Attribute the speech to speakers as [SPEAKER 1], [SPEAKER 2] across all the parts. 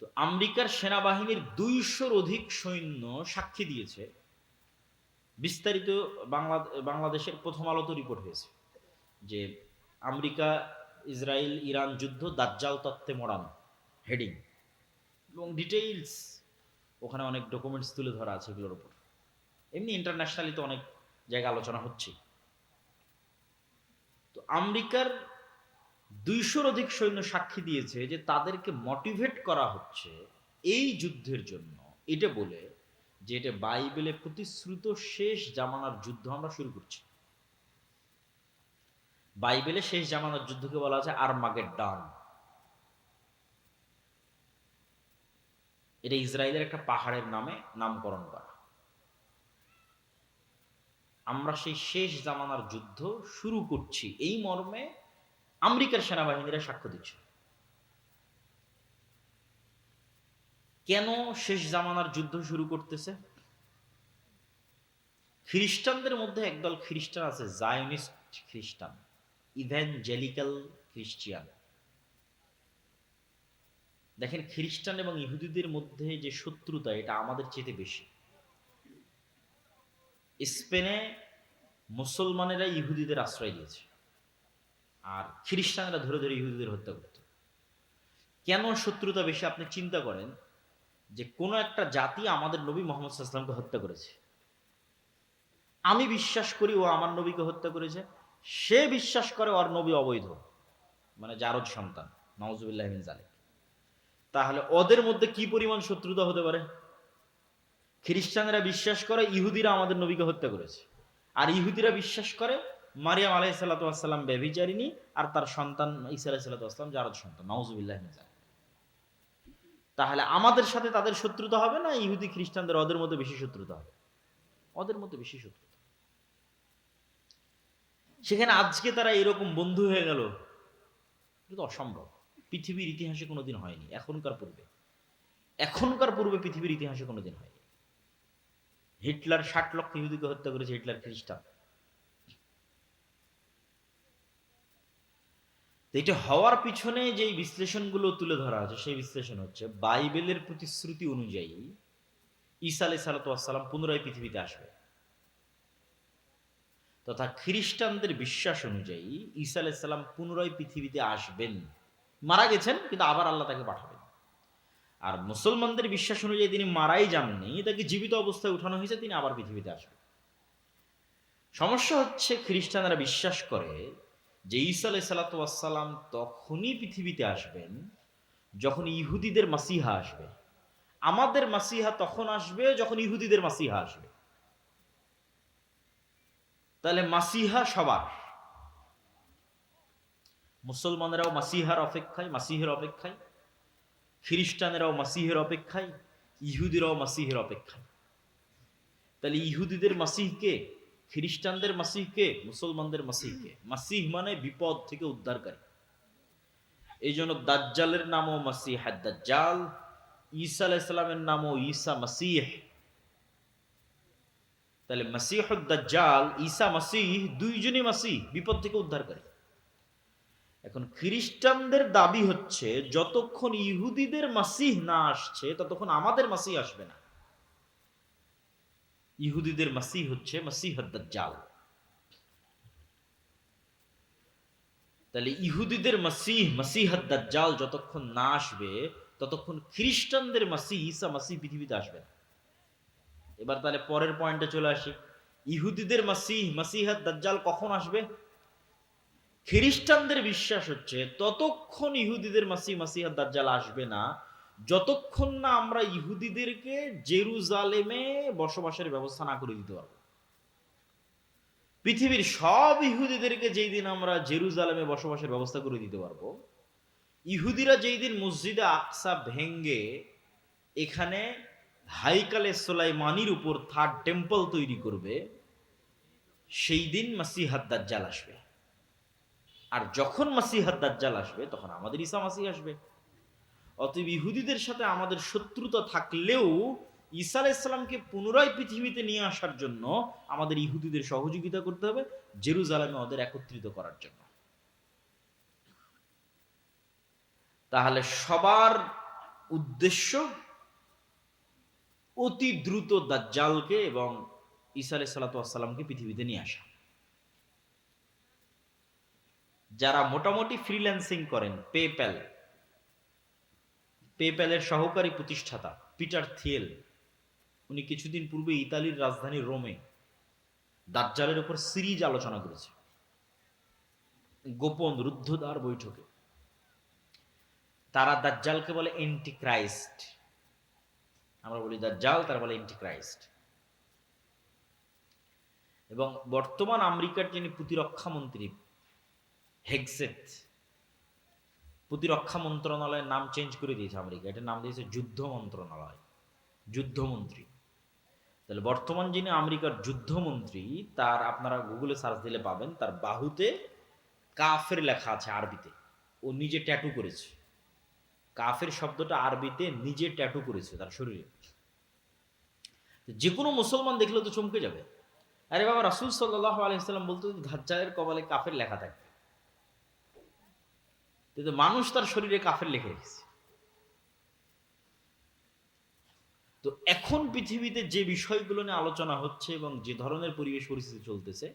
[SPEAKER 1] তো আমেরিকার সেনাবাহিনীর 200-র অধিক সৈন্য সাক্ষী দিয়েছে। বিস্তারিত বাংলাদেশের প্রথম আলোতে রিপোর্ট হয়েছে যে আমেরিকা ইসরায়েল ইরান যুদ্ধ দাজ্জাল তত্ত্বে মোড়ানো, হেডিং এবং ডিটেইলস ওখানে অনেক ডকুমেন্টস তুলে ধরা আছে এগুলোর উপর। এমনি ইন্টারন্যাশনালি তো অনেক জায়গায় আলোচনা হচ্ছে। তো আমেরিকার 200-র অধিক সৈন্য সাক্ষী দিয়েছে যে তাদেরকে মোটিভেট করা হচ্ছে এই যুদ্ধের জন্য, এটা বলে যে এটা বাইবেলে প্রতিশ্রুত শেষ জামানার যুদ্ধ আমরা শুরু করছি। বাইবেলে শেষ জামানার যুদ্ধকে বলা আছে আরমাগেড্ডন। এটা ইসরায়েলের একটা পাহাড়ের নামে নামকরণ করা। আমরা সেই শেষ জামানার যুদ্ধ শুরু করছি এই মর্মে আমেরিকার সেনাবাহিনীরা সাক্ষ্য দিচ্ছে। কেন শেষ জামানার যুদ্ধ শুরু করতেছে? খ্রিস্টানদের মধ্যে একদল খ্রিস্টান আছে, জায়নিস্ট খ্রিস্টান, ইভ্যাঞ্জেলিক্যাল খ্রিস্টিয়ান। দেখেন, খ্রিস্টান এবং ইহুদিদের মধ্যে যে শত্রুতা, এটা আমাদের চেয়ে বেশি। স্পেনে মুসলমানেরা ইহুদিদের আশ্রয় দিয়েছে, আর খ্রিস্টানরা ধরে ধরে ইহুদিদের হত্যা করত। কেন শত্রুতা বেশি? আপনি চিন্তা করেন যে কোন একটা জাতি আমাদের নবী মুহাম্মদ সাল্লাল্লাহু আলাইহি ওয়াসাল্লামকে হত্যা করেছে, আমি বিশ্বাস করি ও আমার নবীকে হত্যা করেছে, সে বিশ্বাস করে ওর নবী অবৈধ, মানে জারদ সন্তান, নাউজুবিল্লাহি মিন যালিক। তাহলে ওদের মধ্যে কি পরিমাণ শত্রুতা হতে পারে? খ্রিস্টানরা বিশ্বাস করে ইহুদিরা আমাদের নবীকে হত্যা করেছে, আর ইহুদিরা বিশ্বাস করে মারিয়াম আলাইহিস সালাতু ওয়াস সালাম ব্যভিচারিণী আর তার সন্তান ঈসা আলাইহিস সালাতু ওয়াস সালাম জারদ সন্তান, নাউজুবিল্লাহি মিন যালিক। তাহলে আমাদের সাথে তাদের শত্রুতা হবে না ইহুদি খ্রিস্টানদের ওদের মধ্যে বেশি শত্রুতা হবে? ওদের মধ্যে বেশি শত্রুতা। সেখানে আজকে তারা এরকম বন্ধু হয়ে গেল, এটা তো অসম্ভব। পৃথিবীর ইতিহাসে কোনোদিন হয়নি। এখনকার পূর্বে পৃথিবীর ইতিহাসে কোনোদিন হয়নি। হিটলার 60 লক্ষ ইহুদিকে হত্যা করেছে, হিটলার খ্রিস্টান। এটা হওয়ার পিছনে যেই বিশ্লেষণগুলো তুলে ধরা আছে, সেই বিশ্লেষণ হচ্ছে বাইবেলের প্রতিশ্রুতি অনুযায়ী ঈসা আলাইহিস সালাতু ওয়াস সালাম পুনরায় পৃথিবীতে আসবে, তথা খ্রিস্টানদের বিশ্বাস অনুযায়ী ঈসা আলাইহিস সালাম পুনরায় পৃথিবীতে আসবেন, মারা গেছেন কিন্তু আবার আল্লাহ তাকে পাঠাবেন। আর মুসলমানদের বিশ্বাস অনুযায়ী তিনি মারাই যাননি, তাকে জীবিত অবস্থায় উঠানো হয়েছে, তিনি আবার পৃথিবীতে আসবেন। সমস্যা হচ্ছে খ্রিস্টানরা বিশ্বাস করে যে ঈসা আলাইহিস সালাতু ওয়াস সালাম তখনই পৃথিবীতে আসবেন যখন ইহুদিদের মাসিহা আসবে। আমাদের মাসিহা তখন আসবে যখন ইহুদিদের মাসিহা আসবে। তাহলে মাসিহা সবার, মুসলমানেরাও মাসিহার অপেক্ষায়, মাসিহের অপেক্ষায়, খ্রিস্টানেরাও মাসিহের অপেক্ষায়, ইহুদিরাও মাসিহের অপেক্ষায়। তাহলে ইহুদিদের মাসিহকে, খ্রিস্টানদের মাসিহকে, মুসলমানদের মাসিহকে। মাসিহ মানে বিপদ থেকে উদ্ধারকারী। এই জন্য দাজ্জালের নামও মাসিহ দাজ্জাল, ঈসা আলাইহিস সালামের নামও ঈসা মাসিহ। তাহলে মাসিহ দাজ্জাল, ঈসা মাসিহ, দুইজনই মাসিহ, বিপদ থেকে উদ্ধারকারী। এখন খ্রিস্টানদের দাবি হচ্ছে যতক্ষণ ইহুদিদের মাসিহ না আসছে ততক্ষণ আমাদের মাসিহ আসবে না। ইহুদিদের মাসিহ হচ্ছে মাসিহ দাজ্জাল। তাহলে ইহুদিদের মাসিহ, মাসিহ দাজ্জাল যতক্ষণ না আসবে ততক্ষণ খ্রিস্টানদের মাসিহ ঈসা মাসিহ পৃথিবীতে আসবে না। এবার তাহলে পরের পয়েন্টে চলে আসি, ইহুদিদের মাসিহ, মাসিহ দাজ্জাল কখন আসবে? খ্রিস্টানদের বিশ্বাস হচ্ছে ততক্ষণ ইহুদিদের মাসিহ, মাসিহ দাজ্জাল আসবে না যতক্ষণ না আমরা ইহুদিদেরকে জেরুজালেমে বসবাসের ব্যবস্থা না করে দিতে পারবো। পৃথিবীর সব ইহুদিদেরকে যেই দিন আমরা জেরুজালেমে বসবাসের ব্যবস্থা করে দিতে পারবো, ইহুদিরা যেই দিন মসজিদে আকসা ভেঙ্গে এখানে হাইকালে সুলাইমানির উপর থার্ড টেম্পল তৈরি করবে, সেই দিন মাসিহ দাজ্জাল আসবে। আর যখন মাসিহ দাজ্জাল আসবে তখন আমাদের ঈসা মাসিহ আসবে। অতএব ইহুদিদের সাথে আমাদের শত্রুতা থাকলেও ঈসা আলাইহিস সালামকে পুনরায় পৃথিবীতে নিয়ে আসার জন্য আমাদের ইহুদিদের সহযোগিতা করতে হবে, জেরুজালেমে ওদের একত্রিত করার জন্য। তাহলে সবার উদ্দেশ্য অতি দ্রুত দাজ্জালকে এবং ঈসা আলাইহিস সালাতু ওয়াস সালামকে পৃথিবীতে নিয়ে আসা। যারা মোটামুটি ফ্রিল্যান্সিং করেন, পেপ্যালের সহকারী প্রতিষ্ঠাতা পিটার থিয়েল, উনি কিছুদিন পূর্বে ইতালির রাজধানী রোমে দাজ্জালের উপর সিরিজ আলোচনা করেছে গোপন রুদ্ধদ্বার বৈঠকে। তারা দাজ্জালকে বলে এন্টিক্রাইস্ট, আমরা বলি দাজ্জাল, তারা বলে এন্টিক্রাইস্ট। এবং বর্তমান আমেরিকার যিনি প্রতিরক্ষা মন্ত্রী হেগসেট, প্রতিরক্ষা মন্ত্রণালয়ের নাম চেঞ্জ করে দিয়েছে আমেরিকা, এটার নাম দিয়েছে যুদ্ধ মন্ত্রণালয়, যুদ্ধমন্ত্রী। তাহলে বর্তমান যিনি আমেরিকার যুদ্ধমন্ত্রী, তার আপনারা গুগলে সার্চ দিলে পাবেন, তার বাহুতে কাফের লেখা আছে আরবিতে, ও নিজে ট্যাটু করেছে। কাফের শব্দটা আরবিতে নিজে ট্যাটু করেছে তার শরীরে। যে কোনো মুসলমান দেখলে তো চমকে যাবে, আরে বাবা, রাসূল সাল্লাল্লাহু আলাইহি ওয়াসাল্লাম বলতো দাজ্জালের কপালে কাফের লেখা থাকবে, কিন্তু মানুষ তার শরীরে কাফের লিখে রেখেছে। তো এখন পৃথিবীতে যে বিষয়গুলো নিয়ে আলোচনা হচ্ছে এবং যে ধরনের পরিবেশ পরিস্থিতি চলতেছে,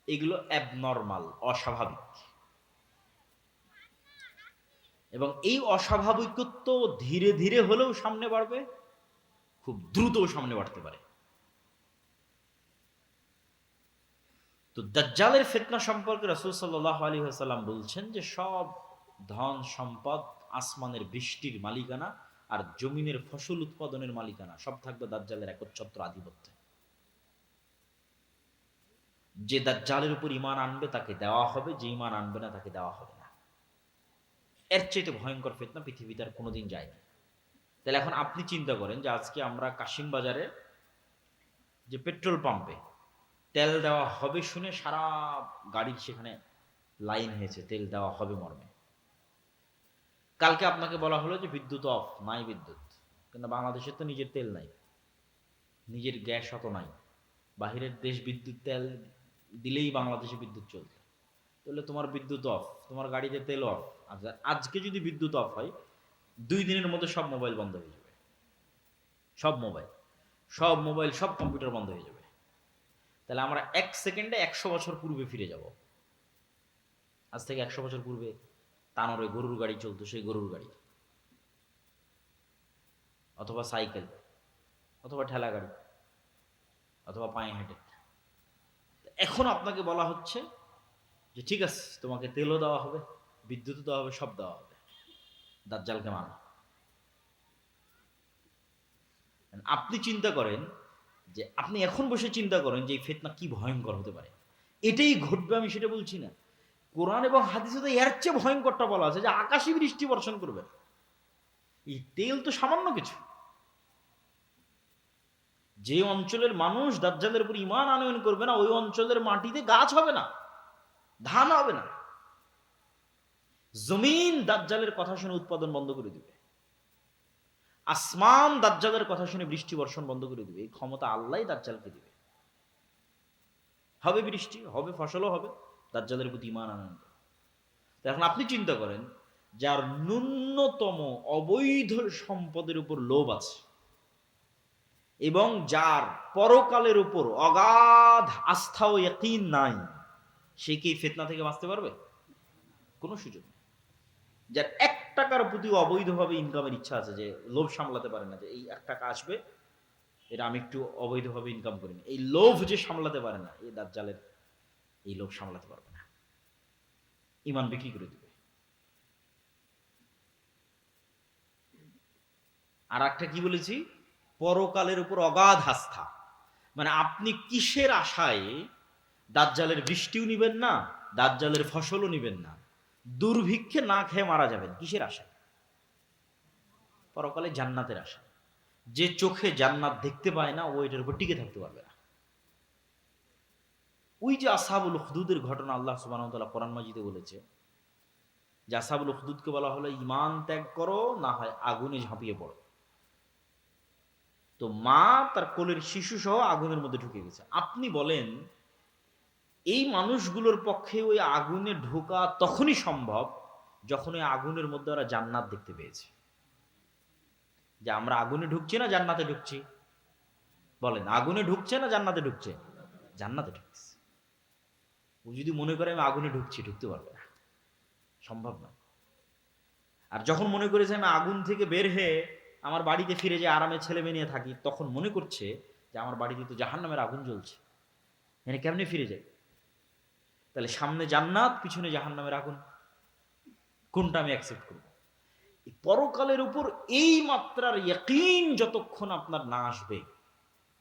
[SPEAKER 1] এগুলো অ্যাবনর্মাল, অস্বাভাবিক। এবং এই অস্বাভাবিকত্ব ধীরে ধীরে হলেও সামনে বাড়বে, খুব দ্রুতও সামনে বাড়তে পারে। তো দাজ্জালের ফিতনা সম্পর্কে রাসূল সাল্লাল্লাহু আলাইহি ওয়াসাল্লাম বলছেন যে সব ধন সম্পদ, আসমানের বৃষ্টির মালিকানা আর জমিনের ফসল উৎপাদনের মালিকানা সব থাকবে দাজ্জালের একচ্ছত্র আধিপত্যে। যে দাজ্জালের উপর ঈমান আনবে তাকে দেওয়া হবে, যে ঈমান আনবে না তাকে দেওয়া হবে না। এর চাইতে ভয়ঙ্কর ফিতনা পৃথিবীতে আর কোনোদিন যায়নি। তাহলে এখন আপনি চিন্তা করেন যে আজকে আমরা কাশিম বাজারে যে পেট্রোল পাম্পে তেল দেওয়া হবে শুনে সারা গাড়ির সেখানে লাইন হয়েছে তেল দেওয়া হবে মর্মে। কালকে আপনাকে বলা হলো যে বিদ্যুৎ অফ, নাই বিদ্যুৎ, কিন্তু বাংলাদেশের তো নিজের তেল নাই, নিজের গ্যাস অত নাই। বাহিরের দেশ বিদ্যুৎ তেল দিলেই বাংলাদেশে বিদ্যুৎ চলবে। তাহলে তোমার বিদ্যুৎ অফ, তোমার গাড়িতে তেল অফ। আচ্ছা, আজকে যদি বিদ্যুৎ অফ হয়, 2 দিনের মধ্যে সব মোবাইল বন্ধ হয়ে যাবে, সব মোবাইল সব কম্পিউটার বন্ধ হয়ে যাবে। তাহলে আমরা 1 সেকেন্ডে 100 বছর পূর্বে ফিরে যাব। আজ থেকে 100 বছর পূর্বে তানোরে গরুর গাড়ি চলতো, সেই গরুর গাড়ি অথবা সাইকেল অথবা ঠেলা গাড়ি অথবা পায়ে হেঁটে। এখন আপনাকে বলা হচ্ছে যে ঠিক আছে, তোমাকে তেলও দেওয়া হবে, বিদ্যুৎও দেওয়া হবে, সব দেওয়া হবে, দাজ্জালকে মানো। আপনি চিন্তা করেন যে আপনি এখন বসে চিন্তা করেন যে এই ফিতনা কি ভয়ঙ্কর হতে পারে। এটাই ঘটবে আমি সেটা বলছি না, কোরআন এবং হাদিসে তো এর চেয়ে ভয়ঙ্করটা বলা আছে যে আকাশে বৃষ্টি বর্ষণ করবে। এই তেল তো সামান্য কিছু। যে অঞ্চলের মানুষ দাজ্জালের উপর ঈমান আনয়ন করবে না, ওই অঞ্চলের মাটিতে গাছ হবে না, ধান হবে না। জমিন দাজ্জালের কথা শুনে উৎপাদন বন্ধ করে দিবে, আসমান দাজ্জালের কথা শুনে বৃষ্টি বর্ষণ বন্ধ করে দিবে। এই ক্ষমতা আল্লাহই দাজ্জালকে দিবে। হবে বৃষ্টি, হবে ফসলও হবে, দাজ্জালের প্রতি ঈমান আনয়ন করে। তো এখন আপনি চিন্তা করেন, যার ন্যূনতম অবৈধ সম্পদের উপর লোভ আছে এবং যার পরকালের উপর অগাধ আস্থা ও ইয়াকিন নাই, সে কি ফিতনা থেকে বাঁচতে পারবে? কোনো সুযোগ নেই। যার 1 টাকার প্রতি অবৈধভাবে ইনকামের ইচ্ছা আছে, যে লোভ সামলাতে পারে না, যে এই 1 টাকা আসবে, এটা আমি একটু অবৈধভাবে ইনকাম করি না, এই লোভ যে সামলাতে পারে না, এই দাজ্জালের এই লোভ সামলাতে পারবে না, ঈমান বিক্রি করে দিবে। আর একটা কি বলেছি, পরকালের উপর অগাধ আস্থা। মানে আপনি কিসের আশায় দাজ্জালের বৃষ্টিও নিবেন না, দাজ্জালের ফসলও নিবেন না, দুর্ভিক্ষে না খেয়ে মারা যাবেন, কিসের আশায়? পরকালে জান্নাতের আশা। যে চোখে জান্নাত দেখতে পায় না, ও এটার উপর টিকে থাকতে পারবে না। ওই যে আসহাবুল উখদুদের ঘটনা আল্লাহ সুবহানাহু ওয়া তাআলা কোরআন মাজিদে বলেছে যে আসহাবুল উখদুদকে বলা হলো ঈমান ত্যাগ করো, না হয় আগুনে ঝাঁপিয়ে পড়ো। তো মা তার কোলের শিশু সহ আগুনের মধ্যে ঢুকে গেছে। আপনি বলেন এই মানুষগুলোর পক্ষে ওই আগুনে ঢোকা তখনই সম্ভব যখন ওই আগুনের মধ্যে ওরা জান্নাত দেখতে পেয়েছে। যে আমরা আগুনে ঢুকছি না জান্নাতে ঢুকছি? বলেন, আগুনে ঢুকছে না জান্নাতে ঢুকছে? জান্নাতে ঢুকছে। ও যদি মনে করে আমি আগুনে ঢুকছি, ঢুকতে পারবে না, সম্ভব না। আর যখন মনে করে যে আমি আগুন থেকে বের হয়ে আমার বাড়িতে ফিরে যে আরামে ছেলে মেয়ে নিয়ে থাকি, তখন মনে করছে যে আমার বাড়িতে তো জাহান্নামের আগুন জ্বলছে, এখানে কেমনে ফিরে যায়? তাহলে সামনে জান্নাত, পিছনে জাহান্নামের আগুন, কোনটা আমি অ্যাকসেপ্ট করব? এই পরকালের উপর এই মাত্রার ইয়াকিন যতক্ষণ আপনার না আসবে,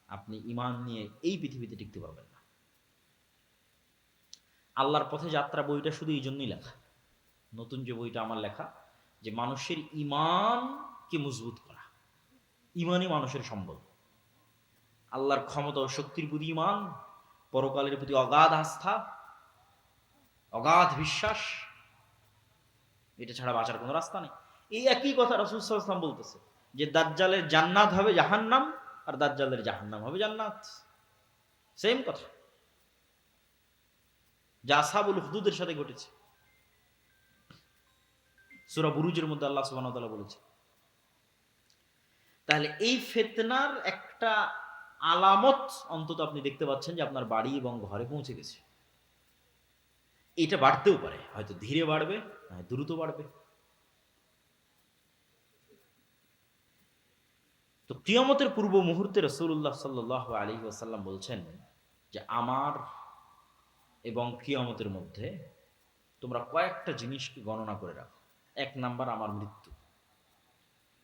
[SPEAKER 1] আপনি ঈমান নিয়ে এই পৃথিবীতে টিকতে পারবেন না। আল্লাহর পথে যাত্রা বইটা শুধু এই জন্যই লেখা, নতুন যে বইটা আমার লেখা, যে মানুষের ঈমানকে মজবুত করা। ঈমানই মানুষের সম্বল। আল্লাহর ক্ষমতা ও শক্তির প্রতি ঈমান, পরকালের প্রতি অগাধ আস্থা, অগাধ বিশ্বাস, এটা ছাড়া বাঁচার কোনো রাস্তা নেই। এই একই কথা রাসূল সাল্লাল্লাহু আলাইহি ওয়াসাল্লাম বলতেছে যে দাজ্জালের জান্নাত হবে জাহান্নাম, আর দাজ্জালের জাহান্নাম হবে জান্নাত। সেম কথা, যা আসহাবুল হুদুদের সাথে ঘটেছে। সূরা বুরুজের মধ্যে আল্লাহ সুবহানাহু ওয়া তাআলা বলেছে। তাহলে এই ফিতনার একটা আলামত অন্তত আপনি দেখতে পাচ্ছেন যে আপনার বাড়ি এবং ঘরে পৌঁছে গেছে। এটা বাড়তেও পারে, হয়তো ধীরে বাড়বে, নয় দ্রুত বাড়বে। তো কিয়ামতের পূর্ব মুহূর্তে রাসূলুল্লাহ সাল্লাল্লাহু আলাইহি ওয়াসাল্লাম বলছেন যে আমার এবং কিয়ামতের মধ্যে তোমরা কয়েকটা জিনিসকে গণনা করে রাখো। ১ নাম্বার আমার মৃত্যু,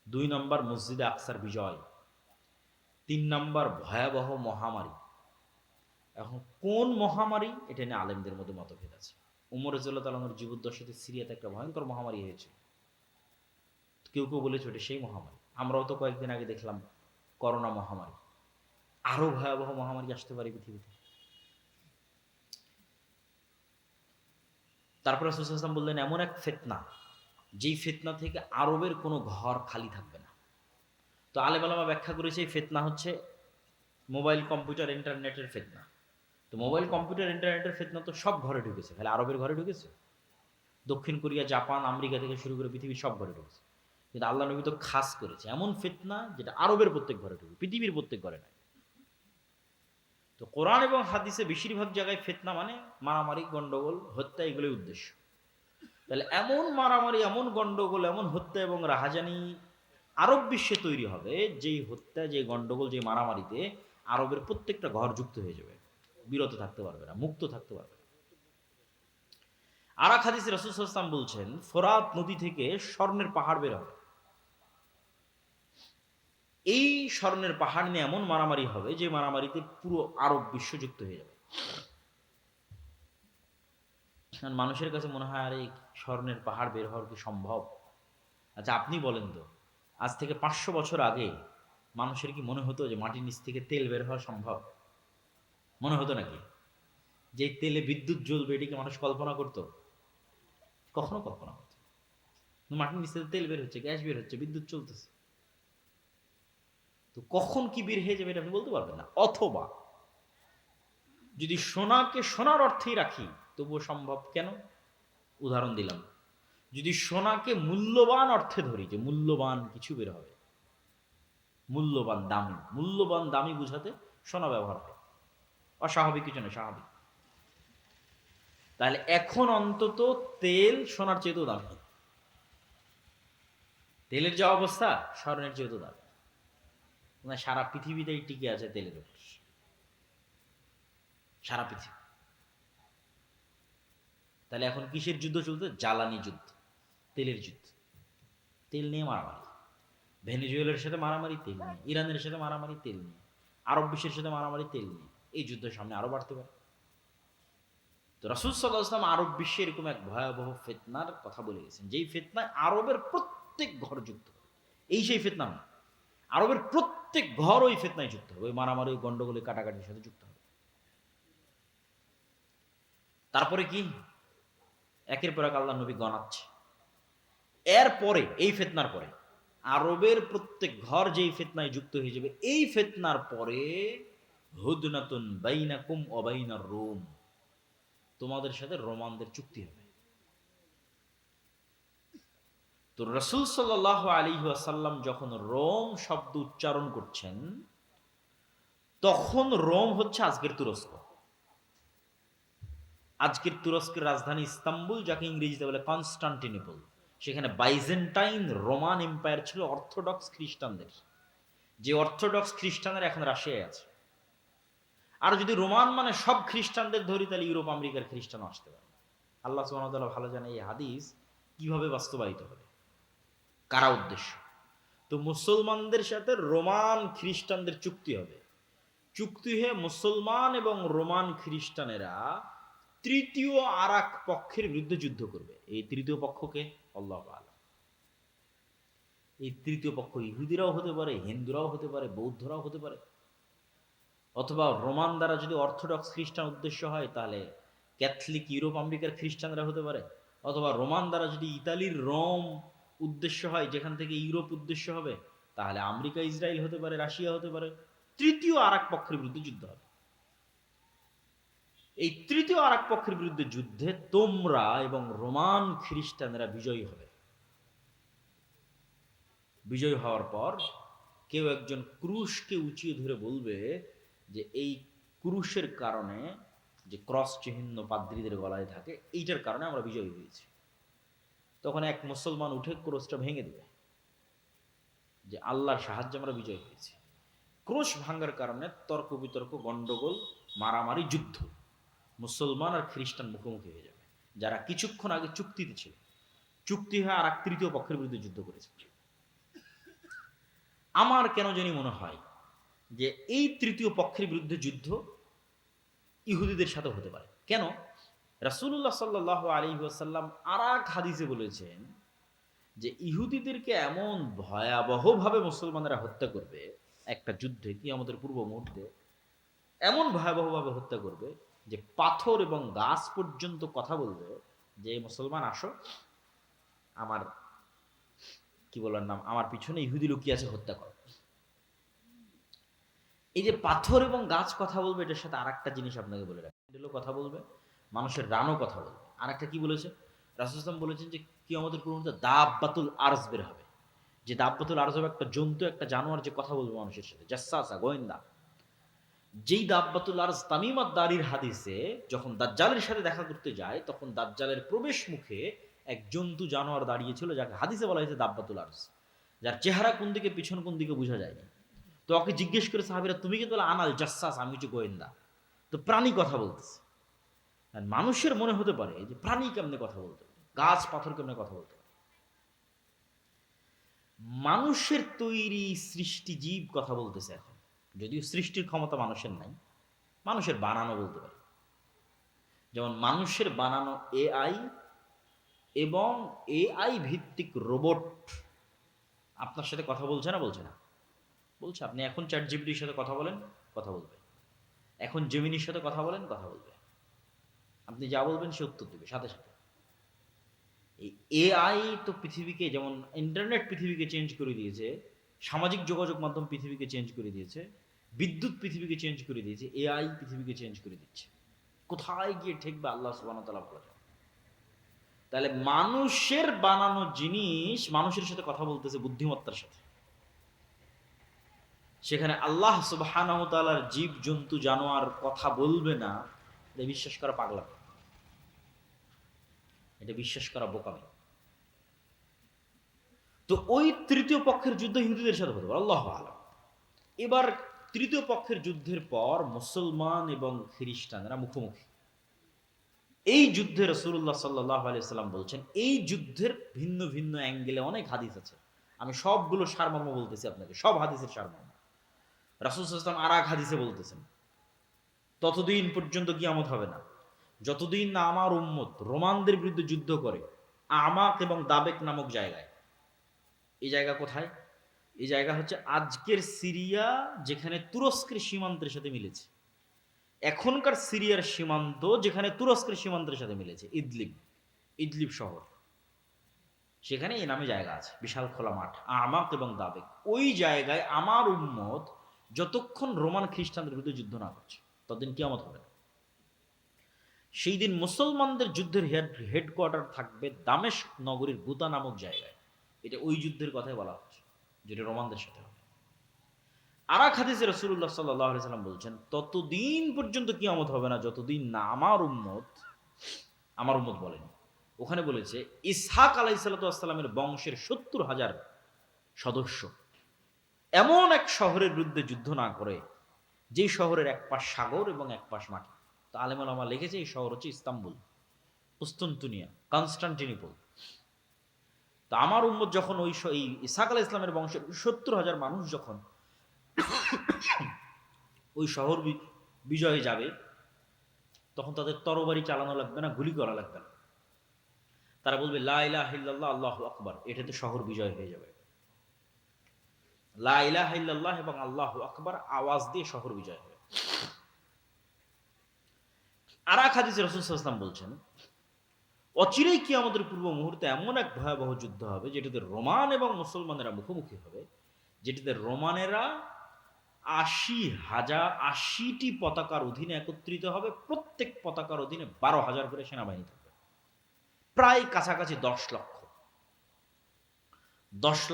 [SPEAKER 1] ২ নাম্বার মসজিদে আকসার বিজয়, ৩ নাম্বার ভয়াবহ মহামারী। এখন কোন মহামারী, এটা নিয়ে আলেমদের মধ্যে মতভেদ আছে। উমর রাদিয়াল্লাহু তাআলা আনহুর জীবদ্দশাতে সিরিয়াতে একটা ভয়ঙ্কর মহামারী হয়েছিল। কেউ কেউ বলেছে ওটা সেই মহামারী। আমরাও তো কয়েকদিন আগে দেখলাম করোনা মহামারী। আরো ভয়াবহ মহামারী আসতে পারে পৃথিবীতে। তারপর রাসূল সাল্লাল্লাহু আলাইহি ওয়াসাল্লাম বললেন এমন এক ফিতনা, যেই ফিতনা থেকে আরবের কোনো ঘর খালি থাকবে না। তো আলেম ওলামা ব্যাখ্যা করেছে এই ফিতনা হচ্ছে মোবাইল কম্পিউটার ইন্টারনেটের ফিতনা। তো মোবাইল কম্পিউটার ইন্টারনেটের ফিতনা তো সব ঘরে ঢুকেছে, খালি আরবের ঘরে ঢুকেছে? দক্ষিণ কোরিয়া, জাপান, আমেরিকা থেকে শুরু করে পৃথিবীর সব ঘরে ঢুকেছে। কিন্তু আল্লাহ নবী তো খাস করেছে এমন ফিতনা যেটা আরবের প্রত্যেক ঘরে ঢুকে, পৃথিবীর প্রত্যেক ঘরে নয়। তো কোরআন এবং হাদিসে বেশিরভাগ জায়গায় ফিতনা মানে মারামারি, গন্ডগোল, হত্যা, এগুলোই উদ্দেশ্য। তাহলে এমন মারামারি, এমন গন্ডগোল, এমন হত্যা এবং রাহাজানি আরব বিশ্বে তৈরি হবে, যেই হত্যা, যে গন্ডগোল, যে মারামারিতে আরবের প্রত্যেকটা ঘর যুক্ত হয়ে যাবে, বিরত থাকতে পারবে না, মুক্ত থাকতে পারবে না। আর এক হাদিসে রাসূল সাল্লাল্লাহু আলাইহি ওয়াসাল্লাম বলছেন ফোরাত নদী থেকে স্বর্ণের পাহাড় বের হবে। এই স্বর্ণের পাহাড় নিয়ে এমন মারামারি হবে যে মারামারিতে পুরো আরব বিশ্ব যুক্ত হয়ে যাবে। মানুষের কাছে মনে হয় আরে স্বর্ণের পাহাড় বের হওয়ার কি সম্ভব? আচ্ছা আপনি বলেন তো, আজ থেকে 500 বছর আগে মানুষের কি মনে হতো যে মাটির নিচ থেকে তেল বের হওয়া সম্ভব? মনে হতো নাকি? যে তেলে বিদ্যুৎ জ্বলবে, এটিকে মানুষ কল্পনা করতো? কখনো কল্পনা করতো না। মাটির নিচ থেকে তেল বের হচ্ছে, গ্যাস বের হচ্ছে, বিদ্যুৎ চলতেছে। তো কখন কি বের হয়ে যাবে এটা আপনি বলতে পারবেন না। অথবা যদি সোনাকে সোনার অর্থেই রাখি তবুও সম্ভব। কেন? উদাহরণ দিলাম, যদি সোনাকে মূল্যবান অর্থে ধরি, যে মূল্যবান কিছু বের হবে, মূল্যবান দামি, মূল্যবান দামি বুঝাতে সোনা ব্যবহার হয়, অস্বাভাবিক কিছু নয়, স্বাভাবিক। তাহলে এখন অন্তত তেল সোনার চেয়েও দামি। তেলের যে অবস্থা স্বর্ণের চেয়েও দামি। সারা পৃথিবীতেই টিকে আছে তেলের উপর, সারা পৃথিবী। তাহলে এখন কিসের যুদ্ধ চলছে? জ্বালানি যুদ্ধ, তেলের যুদ্ধ। তেল নিয়ে মারামারি, ভেনেজুয়েলার সাথে মারামারি তেল নিয়ে, ইরানের সাথে মারামারি তেল নিয়ে, আরব বিশ্বের সাথে মারামারি তেল নিয়ে। এই যুদ্ধের সামনে আরো বাড়তে পারে। তো রাসূল সাল্লাল্লাহু আলাইহি ওয়াসাল্লাম আরব বিশ্বে এরকম এক ভয়াবহ ফিতনার কথা বলে গেছেন, যেই ফিতনায় আরবের প্রত্যেক ঘর যুক্ত হবে। এই সেই ফিতনা না, আরবের প্রত্যেক ঘর ওই ফিতনায় যুক্ত হবে, ওই মারামারি, গন্ডগোলে, কাটাকাটির সাথে যুক্ত হবে। তারপরে কি? একের পর এক আল্লাহ নবী গণাচ্ছে। এরপরে এই ফিতনার পরে আরবের প্রত্যেক ঘর যেই ফিতনায় যুক্ত হয়ে যাবে, এই ফিতনার পরে হুদনাতুন বাইনাকুম ওয়া বাইনার রুম, তোমাদের সাথে রোমানদের চুক্তি হবে। তো রাসূল সাল্লাল্লাহু আলাইহি ওয়াসাল্লাম যখন রোম শব্দ উচ্চারণ করছেন, তখন রোম হচ্ছে আজকের তুরস্ক। আজকের তুরস্কের রাজধানী ইস্তাম্বুল, যাকে ইংরেজিতে বলে কনস্টান্টিনোপল। সেখানে বাইজেন্টাইন রোমান এম্পায়ার ছিল অর্থোডক্স খ্রিস্টানদের, যে অর্থোডক্স খ্রিস্টানরা এখন রাশিয়ায় আছে। আর যদি রোমান মানে সব খ্রিস্টানদের ধরি, তাহলে ইউরোপ আমেরিকার খ্রিস্টান আসতে পারে। আল্লাহ সুবহানাহু ওয়া তাআলা ভালো জানে এই হাদিস কিভাবে বাস্তবায়িত হবে, কারা উদ্দেশ্য। তো মুসলমানদের সাথে রোমান খ্রিস্টানদের চুক্তি হবে। চুক্তি হয়ে মুসলমান এবং রোমান খ্রিস্টানেরা তৃতীয় আর এক পক্ষের বিরুদ্ধে যুদ্ধ করবে। এই তৃতীয় পক্ষকে আল্লাহু আ'লাম। এই তৃতীয় পক্ষ ইহুদিরাও হতে পারে, হিন্দুরাও হতে পারে, বৌদ্ধরাও হতে পারে, অথবা রোমান দ্বারা যদি অর্থোডক্স খ্রিস্টান উদ্দেশ্য হয়, তাহলে ক্যাথলিক ইউরোপ আমেরিকার খ্রিস্টানরা হতে পারে, অথবা রোমান দ্বারা যদি ইতালির রোম উদ্দেশ্য হয়, যেখান থেকে ইউরোপ উদ্দেশ্য হবে, তাহলে আমেরিকা ইসরায়েল হতে পারে, রাশিয়া হতে পারে। তৃতীয় আর এক পক্ষের বিরুদ্ধে যুদ্ধ হবে। এই তৃতীয় আর এক পক্ষের বিরুদ্ধে যুদ্ধে তোমরা এবং রোমান খ্রিস্টানেরা বিজয়ী হবে। বিজয়ী হওয়ার পর কেউ একজন ক্রুশকে উঁচিয়ে ধরে বলবে যে এই ক্রুশের কারণে, যে ক্রস চিহ্ন পাদ্রীদের গলায় থাকে, এইটার কারণে আমরা বিজয়ী হয়েছি। তখন এক মুসলমান উঠে ক্রোশটা ভেঙে দেবে যে আল্লাহর সাহায্যে আমরা বিজয় হয়েছি। ক্রোশ ভাঙার কারণে তর্ক বিতর্ক, গন্ডগোল, মারামারি, যুদ্ধ, মুসলমান আর খ্রিস্টান মুখোমুখি হয়ে যাবে, যারা কিছুক্ষণ আগে চুক্তিতে ছিল। চুক্তি হয়ে আর এক তৃতীয় পক্ষের বিরুদ্ধে যুদ্ধ করেছে। আমার কেন জানি মনে হয় যে এই তৃতীয় পক্ষের বিরুদ্ধে যুদ্ধ ইহুদিদের সাথে হতে পারে। কেন? রাসূলুল্লাহ সাল্লাল্লাহু আলাইহি ওয়াসাল্লাম আর এক হাদিসে বলেছেন যে ইহুদিদেরকে এমন ভয়াবহভাবে মুসলমানেরা হত্যা করবে একটা যুদ্ধে, কিয়ামতের পূর্ব মুহূর্তে এমন ভয়াবহভাবে হত্যা করবে যে পাথর এবং গাছ পর্যন্ত কথা বলবে যে মুসলমান আসো, আমার কি বলার নাম, আমার পিছনে ইহুদি লুকিয়ে আছে, হত্যা করো। এই যে পাথর এবং গাছ কথা বলবে, এটার সাথে আর একটা জিনিস আপনাকে বলে রাখি, কথা বলবে, মানুষের রানও কথা বলবে। আর একটা কি বলেছে রাসূল সাল্লাল্লাহু আলাইহি ওয়াসাল্লাম? বলেছেন যে কিয়ামতের পূর্ব মুহূর্তে দাব্বাতুল আরজ বের হবে। যে দাব্বাতুল আরজ হবে একটা জন্তু, একটা জানোয়ার, যে কথা বলবে মানুষের সাথে, জাসসাসা, গোয়েন্দা। যেই দাব্বাতুল আরজ তামিম আদ-দারির হাদিসে যখন দাজ্জালের সাথে দেখা করতে যায়, তখন দাজ্জালের প্রবেশ মুখে এক জন্তু জানোয়ার দাঁড়িয়েছিল, যাকে হাদিসে বলা হয়েছে দাব্বাতুল আরজ, যার চেহারা কোন দিকে পিছন কোন দিকে বোঝা যায়নি। তো ওকে জিজ্ঞেস করে সাহাবীরা, তুমি কিন্তু আনাল জাসসাস, আমি হচ্ছে গোয়েন্দা। তো প্রাণী কথা বলতেছে। আর মানুষের মনে হতে পারে যে প্রাণী কেমনে কথা বলতে পারে, গাছ পাথর কেমনে কথা বলতে পারে। মানুষের তৈরি সৃষ্টি জীব কথা বলতেছে এখন, যদিও সৃষ্টির ক্ষমতা মানুষের নাই, মানুষের বানানো বলতে পারে। যেমন মানুষের বানানো এআই এবং এআই ভিত্তিক রোবট আপনার সাথে কথা বলছে না? বলছে না? বলছে। আপনি এখন চ্যাট জিপিটির সাথে কথা বলেন, কথা বলবে। এখন জেমিনির সাথে কথা বলেন, কথা বলবে। আপনি যা বলবেন সে উত্তর দেবে সাথে সাথে। এই এআই তো পৃথিবীকে, যেমন ইন্টারনেট পৃথিবীকে চেঞ্জ করে দিয়েছে, সামাজিক যোগাযোগ মাধ্যম পৃথিবীকে চেঞ্জ করে দিয়েছে, বিদ্যুৎ পৃথিবীকে চেঞ্জ করে দিয়েছে, এআই পৃথিবীকে চেঞ্জ করে দিচ্ছে। কোথায় গিয়ে ঠেকবে আল্লাহ সুবহানাহু ওয়া তাআলা ভালো জানেন। তাহলে মানুষের বানানো জিনিস মানুষের সাথে কথা বলতেছে বুদ্ধিমত্তার সাথে, সেখানে আল্লাহ সুবহানাহু ওয়া তাআলার জীব জন্তু জানোয়ার কথা বলবে না, এটা বিশ্বাস করা পাগলামি, এটা বিশ্বাস করা বোকামি। তো ওই তৃতীয় পক্ষের যুদ্ধ ইহুদিদের সাথে হতে পারে, আল্লাহু আ'লাম। এবার তৃতীয় পক্ষের যুদ্ধের পর মুসলমান এবং খ্রিস্টানরা মুখোমুখি। এই যুদ্ধে রাসূলুল্লাহ সাল্লাল্লাহু আলাইহি ওয়াসাল্লাম বলছেন, এই যুদ্ধের ভিন্ন ভিন্ন অ্যাঙ্গেলে অনেক হাদিস আছে, আমি সবগুলো সারমর্ম বলতেছি আপনাকে, সব হাদিসের সারমর্ম। রাসূল সাল্লাল্লাহু আলাইহি ওয়াসাল্লাম আর এক হাদিসে বলতেছেন, ততদিন পর্যন্ত কিয়ামত হবে না যতদিন না আমার উম্মত রোমানদের বিরুদ্ধে যুদ্ধ করে আমাক এবং দাবেক নামক জায়গায়। এই জায়গা কোথায়? এই জায়গা হচ্ছে আজকের সিরিয়া, যেখানে তুরস্কের সীমান্তের সাথে মিলেছে। এখনকার সিরিয়ার সীমান্ত যেখানে তুরস্কের সীমান্তের সাথে মিলেছে, ইদলিব, ইদলিব শহর, সেখানে এই নামে জায়গা আছে, বিশাল খোলা মাঠ, আমাক এবং দাবেক। ওই জায়গায় আমার উম্মত যতক্ষণ রোমান খ্রিস্টানদের বিরুদ্ধে যুদ্ধ না করছে, ততদিন কিয়ামত হবে না। সেই দিন মুসলমানদের যুদ্ধের হেডকোয়ার্টার থাকবে দামেস্ক নগরীর গুতা নামক জায়গায়। এটা ওই যুদ্ধের কথাই বলা হচ্ছে, যেটা রোমানদের সাথে হবে। আর এক হাদিসে রাসূলুল্লাহ সাল্লাল্লাহু আলাইহি সাল্লাম বলছেন, ততদিন পর্যন্ত কিয়ামত হবে না যতদিন না আমার উম্মত বলেন, ওখানে বলেছে ইসহাক আলাইহিস সালামের বংশের ৭০,০০০ সদস্য এমন এক শহরের বিরুদ্ধে যুদ্ধ না করে, যেই শহরের এক পাশ সাগর এবং এক পাশ মাটি। তো আলেম ওলামা লিখেছে এই শহর হচ্ছে ইস্তাম্বুল, কুস্তুনতুনিয়া, কনস্টান্টিনোপল। তো আমার উম্মত যখন এই ইসহাক আলাইহিস সালামের বংশের ৭০,০০০ মানুষ যখন ওই শহর বিজয়ে যাবে, তখন তাদের তরবারি চালানো লাগবে না, গুলি করা লাগবে না। তারা বলবে লা ইলাহা ইল্লাল্লাহ আল্লাহু আকবার, এটাতে শহর বিজয় হয়ে যাবে। লা ইলাহা ইল্লাল্লাহ এবং আল্লাহু আকবার আওয়াজ দিয়ে শহর বিজয় হবে। আর এক হাদিসে রাসূল সাল্লাল্লাহু আলাইহি ওয়াসাল্লাম বলছেন, অচিরেই কিয়ামতের পূর্ব মুহূর্তে এমন এক ভয়াবহ যুদ্ধ হবে যেটাতে রোমান এবং মুসলমানেরা মুখোমুখি হবে, যেটাতে রোমানেরা ৮০টি পতাকার অধীনে একত্রিত হবে। প্রত্যেক পতাকার অধীনে ১২,০০০ করে সেনাবাহিনী থাকবে, প্রায় কাছাকাছি ১০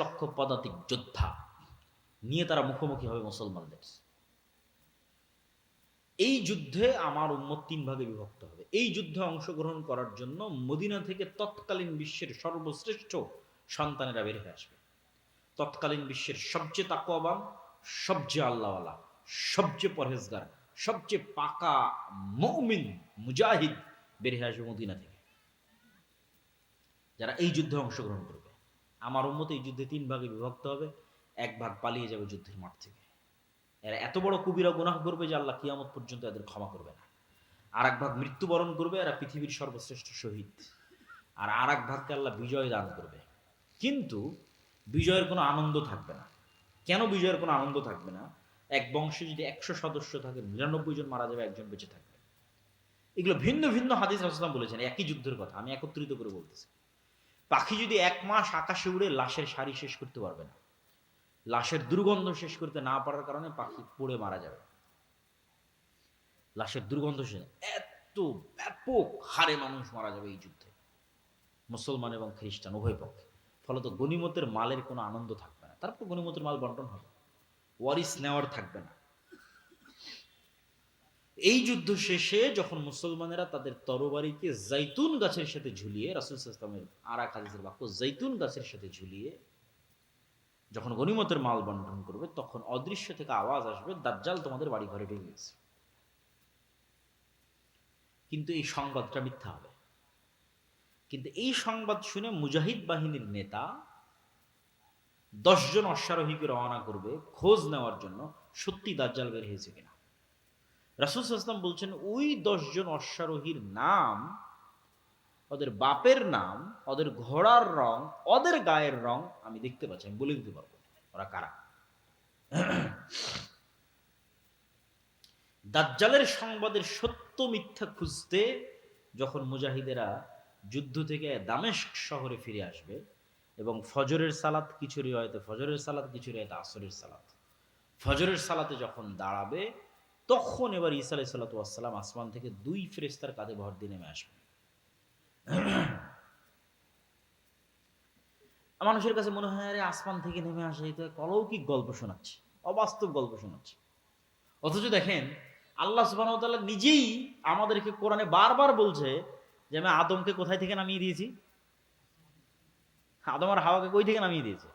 [SPEAKER 1] লক্ষ পদাতিক যোদ্ধা নিয়ে তারা মুখোমুখি হবে মুসলমানদের। এই যুদ্ধে আমার উম্মত ৩ ভাগে বিভক্ত হবে। এই যুদ্ধে অংশগ্রহণ করার জন্য মদিনা থেকে তৎকালীন বিশ্বের সর্বশ্রেষ্ঠ সন্তানেরা বের হয়ে আসবে। তৎকালীন বিশ্বের সবচেয়ে তাকওয়াবান, সবচেয়ে আল্লাহওয়ালা, সবচেয়ে পরহেজগার, সবচেয়ে পাকা মুমিন মুজাহিদ বের হয়ে আসবে মদিনা থেকে, যারা এই যুদ্ধে অংশগ্রহণ করবে। আমার উম্মত এই যুদ্ধে ৩ ভাগে বিভক্ত হবে। এক ভাগ পালিয়ে যাবে যুদ্ধের মাঠ থেকে, এরা এত বড় কবিরা গুনাহ করবে যে আল্লাহ কিয়ামত পর্যন্ত এদের ক্ষমা করবে না। আর এক ভাগ মৃত্যুবরণ করবে, এরা পৃথিবীর সর্বশ্রেষ্ঠ শহীদ। আর এক ভাগকে আল্লাহ বিজয় দান করবে, কিন্তু বিজয়ের কোনো আনন্দ থাকবে না। কেন বিজয়ের কোনো আনন্দ থাকবে না? এক বংশে যদি ১০০ সদস্য থাকে, ৯৯ জন মারা যাবে, একজন বেঁচে থাকবে। এগুলো ভিন্ন ভিন্ন হাদিস রাসূলুল্লাহ বলেছেন, একই যুদ্ধের কথা আমি একত্রিত করে বলতেছি। পাখি যদি ১ মাস আকাশে উড়ে লাশের সারি শেষ করতে পারবে না, লাশের দুর্গন্ধ শেষ করতে না পারার কারণে পাখি পড়ে মারা যাবে। লাশের দুর্গন্ধ শেষ, এত ব্যাপক হারে মানুষ মারা যাবে এই যুদ্ধে, মুসলমান এবং খ্রিস্টান উভয় পক্ষে। ফলত গনিমতের মালের কোনো আনন্দ থাকবে না। তারপর গনিমতের মাল বন্টন হবে, ওয়ারিস নেওয়ার থাকবে না। এই যুদ্ধ শেষে যখন মুসলমানেরা তাদের তরবারিকে জাইতুন গাছের সাথে ঝুলিয়ে, রাসূল সাল্লাল্লাহু আলাইহি ওয়াসাল্লামের আর এক হাদিসের বাক্য, জাইতুন গাছের সাথে ঝুলিয়ে যখন গনিমতের মাল বন্টন করবে, তখন অদৃশ্য থেকে আওয়াজ আসবে, দাজ্জাল তোমাদের বাড়ি ঘরে ঢুকে গেছে। কিন্তু এই সংবাদটা মিথ্যা হবে। কিন্তু এই সংবাদ শুনে মুজাহিদ বাহিনীর নেতা ১০ জন অশ্বারোহীকে রওনা করবে খোঁজ নেওয়ার জন্য, সত্যি দাজ্জাল বের হয়েছে কিনা। রাসূল সাল্লাল্লাহু আলাইহি ওয়াসাল্লাম বলছেন, ওই ১০ জন অশ্বারোহীর নাম, ওদের বাপের নাম, ওদের ঘোড়ার রং, ওদের গায়ের রং আমি দেখতে পাচ্ছি, আমি বলে দিতে পারবো ওরা কারা। দাজ্জালের সংবাদের সত্য মিথ্যা খুঁজতে যখন মুজাহিদেরা যুদ্ধ থেকে দামেস্ক শহরে ফিরে আসবে, এবং ফজরের সালাত কিছু রিওয়ায়াতে ফজরের সালাত, কিছু রিওয়ায়াতে আসরের সালাত, ফজরের সালাতে যখন দাঁড়াবে, তখন এবার ঈসা আলাইহিস সালাতু ওয়াস সালাম আসমান থেকে ২ ফেরেশতার কাঁধে ভর দিয়ে নেমে আসবে। মানুষের কাছে মনে হয়, আরে আসমান থেকে নেমে আসে, এটা অলৌকিক গল্প শোনাচ্ছে, অবাস্তব গল্প শোনাচ্ছে। অথচ দেখেন, আল্লাহ সুবহানাহু ওয়া তাআলা নিজেই আমাদেরকে কোরআনে বারবার বলছে যে আমি আদমকে কোথায় থেকে নামিয়ে দিয়েছি? আদম আর হাওয়াকে কই থেকে নামিয়ে দিয়েছে?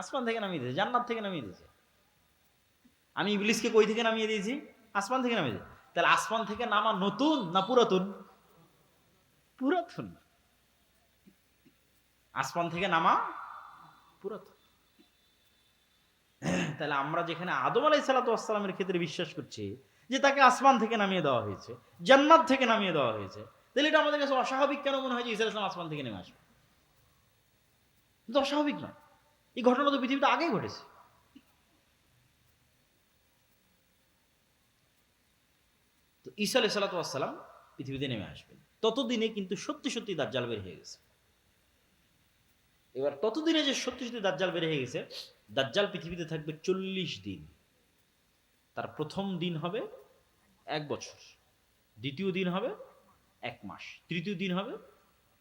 [SPEAKER 1] আসমান থেকে নামিয়ে দিয়েছে, জান্নাত থেকে নামিয়ে দিয়েছে। আমি ইবলিসকে কই থেকে নামিয়ে দিয়েছি? আসমান থেকে নামিয়ে দিয়েছি। তাহলে আসমান থেকে নামা নতুন না পুরাতন? পুরাতন। আসমান থেকে নামা পুরাতন। তাহলে আমরা যেখানে আদম আলাইহিস সালাতু ওয়াস সালামের ক্ষেত্রে বিশ্বাস করছি যে তাকে আসমান থেকে নামিয়ে দেওয়া হয়েছে, জান্নাত থেকে নামিয়ে দেওয়া হয়েছে, তাহলে এটা আমাদের কাছে অস্বাভাবিক কেন মনে হয় যে ঈসা আলাইহিস সালাম আসমান থেকে নেমে আসবে? কিন্তু অস্বাভাবিক নয়, এই ঘটনা তো পৃথিবীতে আগেই ঘটেছে। তো ঈসা আলাইহিস সালাতু ওয়াস সালাম পৃথিবীতে নেমে আসবেন, ততদিনে কিন্তু সত্যি সত্যি দাজ্জাল বের হয়ে গেছে। এবার ততদিনে যে সত্যি সত্যি দাজ্জাল বের হয়ে গেছে, দাজ্জাল পৃথিবীতে থাকবে ৪০ দিন। তার প্রথম দিন হবে ১ বছর, দ্বিতীয় দিন হবে ১ মাস, তৃতীয় দিন হবে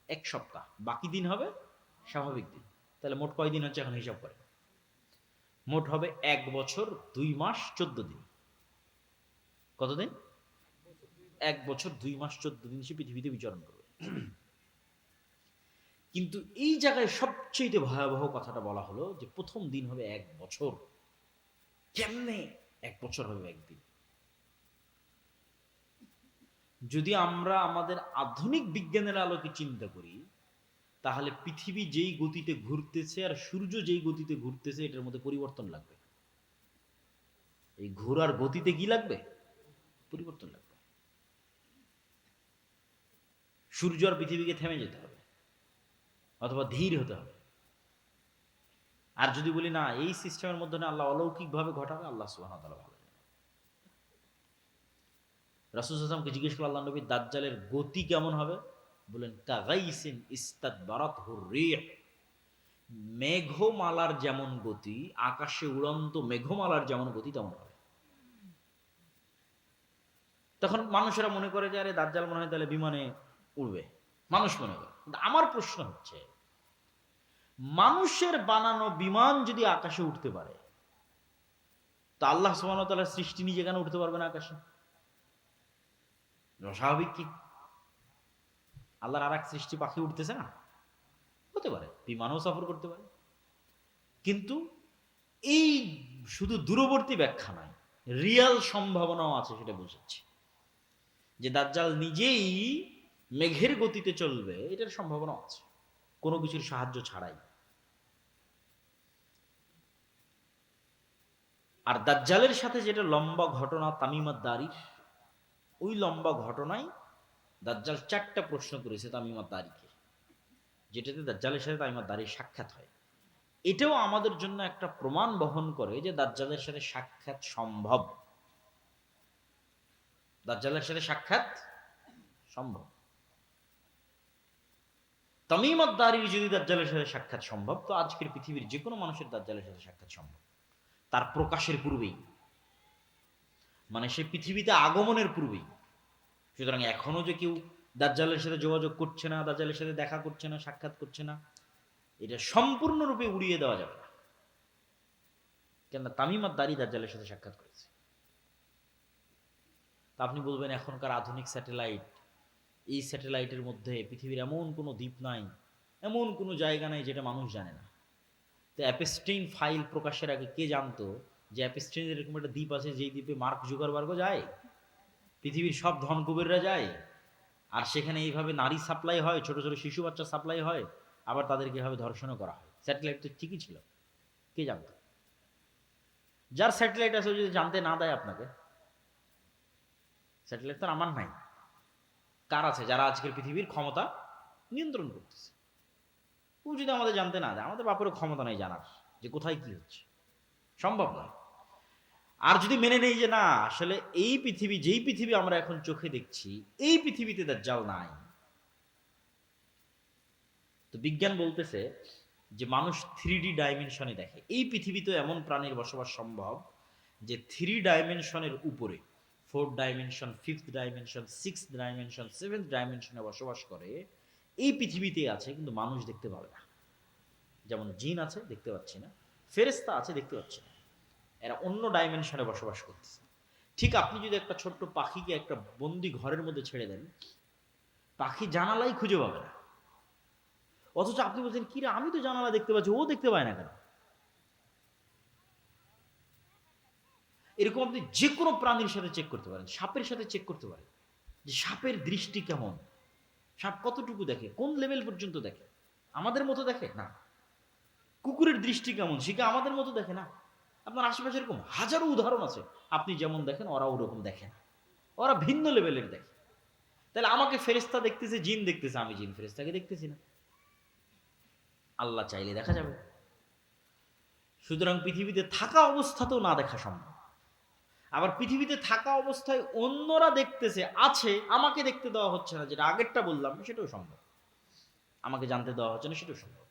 [SPEAKER 1] ১ সপ্তাহ, বাকি দিন হবে স্বাভাবিক দিন। তাহলে মোট কয়দিন হচ্ছে এখন হিসাব করে? মোট হবে 1 বছর 2 মাস 14 দিন। কতদিন? 1 বছর 2 মাস 14 দিন সে পৃথিবীতে বিচরণ করবে। কিন্তু এই জায়গায় সবচেয়ে ভয়াবহ কথাটা বলা হলো যে প্রথম দিন হবে 1 বছর। কেমনে 1 বছর হবে একদিন? যদি আমরা আমাদের আধুনিক বিজ্ঞানের আলোকে চিন্তা করি, তাহলে পৃথিবী যেই গতিতে ঘুরতেছে আর সূর্য যেই গতিতে ঘুরতেছে এটার মধ্যে পরিবর্তন লাগবে। এই ঘোরার গতিতে কি লাগবে? পরিবর্তন লাগবে। সূর্য আর পৃথিবীকে থেমে যেতে হবে অথবা ধীর হতে হবে। আর যদি বলি না এই সিস্টেমের মধ্যে আল্লাহ অলৌকিকভাবে ঘটাবে, আল্লাহ সুবহানাহু ওয়া তাআলা ভালো জানেন। রাসূল সাল্লাল্লাহু আলাইহি ওয়াসাল্লামকে জিজ্ঞেস করল আল্লাহ নবী দাজ্জালের গতি কেমন হবে? বলেন কাগাইসিন ইস্তাদবারাতহু রিহ, মেঘমালার যেমন গতি, আকাশে উড়ন্ত মেঘমালার যেমন গতি তেমন হবে। তখন মানুষেরা মনে করে যে আরে দাজ্জাল মনে হয় তাহলে বিমানে উড়বে, মানুষ মনে করে। কিন্তু আমার প্রশ্ন হচ্ছে, মানুষের বানানো বিমান যদি আকাশে উঠতে পারে, তো আল্লাহ সুবহানাহু ওয়া তাআলার সৃষ্টি নিজে কেন উঠতে পারবে না আকাশে? স্বাভাবিক কি? আল্লাহর আর এক সৃষ্টি পাখি উঠতেছে না? হতে পারে, বিমানও সফর করতে পারে। কিন্তু এই শুধু দূরবর্তী ব্যাখ্যা নয়, রিয়াল সম্ভাবনাও আছে, সেটা বুঝাচ্ছি যে দাজ্জাল নিজেই মেঘের গতিতে চলবে, এটার সম্ভাবনা আছে কোনো কিছুর সাহায্য ছাড়াই। আর দাজ্জালের সাথে যেটা লম্বা ঘটনা তামিমাত দারির, ওই লম্বা ঘটনায় দাজ্জাল 4টা প্রশ্ন করেছে তামিমাত দারিকে, যেটাতে দাজ্জালের সাথে তামিমাত দারির সাক্ষাৎ হয়। এটাও আমাদের জন্য একটা প্রমাণ বহন করে যে দাজ্জালের সাথে সাক্ষাৎ সম্ভব। দাজ্জালের সাথে সাক্ষাৎ সম্ভব। তামিমাত দারির যদি দাজ্জালের সাথে সাক্ষাৎ সম্ভব, তো আজকের পৃথিবীর যে কোনো মানুষের দাজ্জালের সাথে সাক্ষাৎ সম্ভব, তার প্রকাশের পূর্বেই, মানে সে পৃথিবীতে আগমনের পূর্বেই। সুতরাং এখনো যে কেউ দাজ্জালের সাথে যোগাযোগ করছে না, দাজ্জালের সাথে দেখা করছে না, সাক্ষাৎ করছে না, এটা সম্পূর্ণরূপে উড়িয়ে দেওয়া যাবে না। কেননা তামিমাত দারি দাজ্জালের সাথে সাক্ষাৎ করেছে। তা আপনি বলবেন এখনকার আধুনিক স্যাটেলাইট, এই স্যাটেলাইটের মধ্যে পৃথিবীর এমন কোনো দ্বীপ নাই, এমন কোনো জায়গা নাই যেটা মানুষ জানে না। তো অ্যাপস্টেইন ফাইল প্রকাশের আগে কে জানতো যে অ্যাপস্টেইনের এরকম একটা দ্বীপ আছে, যেই দ্বীপে মার্ক জুকারবার্গও যায়, পৃথিবীর সব ধনকুবেররা যায়, আর সেখানে এইভাবে নারী সাপ্লাই হয়, ছোট ছোট শিশু বাচ্চা সাপ্লাই হয়, আবার তাদেরকে এভাবে ধর্ষণও করা হয়। স্যাটেলাইট তো ঠিকই ছিল, কে জানতো? যার স্যাটেলাইট আছে যদি জানতে না দেয় আপনাকে, স্যাটেলাইট তো আমার নাই, কার আছে? যারা আজকের পৃথিবীর ক্ষমতা নিয়ন্ত্রণ করতেছে, ও যদি আমাদের জানতে না দেয়, আমাদের বাপেরও ক্ষমতা নেই জানার যে কোথায় কি হচ্ছে, সম্ভব নয়। আর যদি মেনে নেই যে না আসলে এই পৃথিবী, যেই পৃথিবী আমরা এখন চোখে দেখছি, এই পৃথিবীতে দাজ্জাল নাই, তো বিজ্ঞান বলতেছে যে মানুষ 3D ডাইমেনশনে দেখে। এই পৃথিবীতে এমন প্রাণীর বসবাস সম্ভব যে 3 ডাইমেনশনের উপরে, 4th dimension, 5th dimension, 6th dimension, 7th ডাইমেনশনে বসবাস করে এই পৃথিবীতে আছে, কিন্তু মানুষ দেখতে পাবে না। যেমন জিন আছে, দেখতে পাচ্ছি না, ফেরেশতা আছে, দেখতে পাচ্ছি না, এরা অন্য ডাইমেনশনে বসবাস করতেছে। ঠিক আপনি যদি একটা ছোট্ট পাখিকে একটা বন্দি ঘরের মধ্যে ছেড়ে দেন, পাখি জানালাই খুঁজে পাবে না, অথচ আপনি বলছেন কি রে আমি তো জানালা দেখতে পাচ্ছি, ও দেখতে পায় না কেন? এরকম আপনি যে কোনো প্রাণীর সাথে চেক করতে পারেন, সাপের সাথে চেক করতে পারেন যে সাপের দৃষ্টি কেমন, সাপ কতটুকু দেখে, কোন লেভেল পর্যন্ত দেখে, আমাদের মতো দেখে না। কুকুরের দৃষ্টি কেমন, সে কি আমাদের মতো দেখে না। আপনার আশেপাশে এরকম হাজারো উদাহরণ আছে, আপনি যেমন দেখেন ওরা ওরকম দেখে না, ওরা ভিন্ন লেভেলের দেখে। তাহলে আমাকে ফেরেশতা দেখতেছে, জিন দেখতেছে, আমি জিন ফেরেশতাকে দেখতেছি না। আল্লাহ চাইলে দেখা যাবে। সুতরাং পৃথিবীতে থাকা অবস্থাতেও না দেখা সম্ভব। আবার পৃথিবীতে থাকা অবস্থায় অন্যরা দেখতেছে, আছে, আমাকে দেখতে দেওয়া হচ্ছে না, যেটা আগেরটা বললাম সেটাও সম্ভব। আমাকে জানতে দেওয়া হচ্ছে না, সেটাও সম্ভব।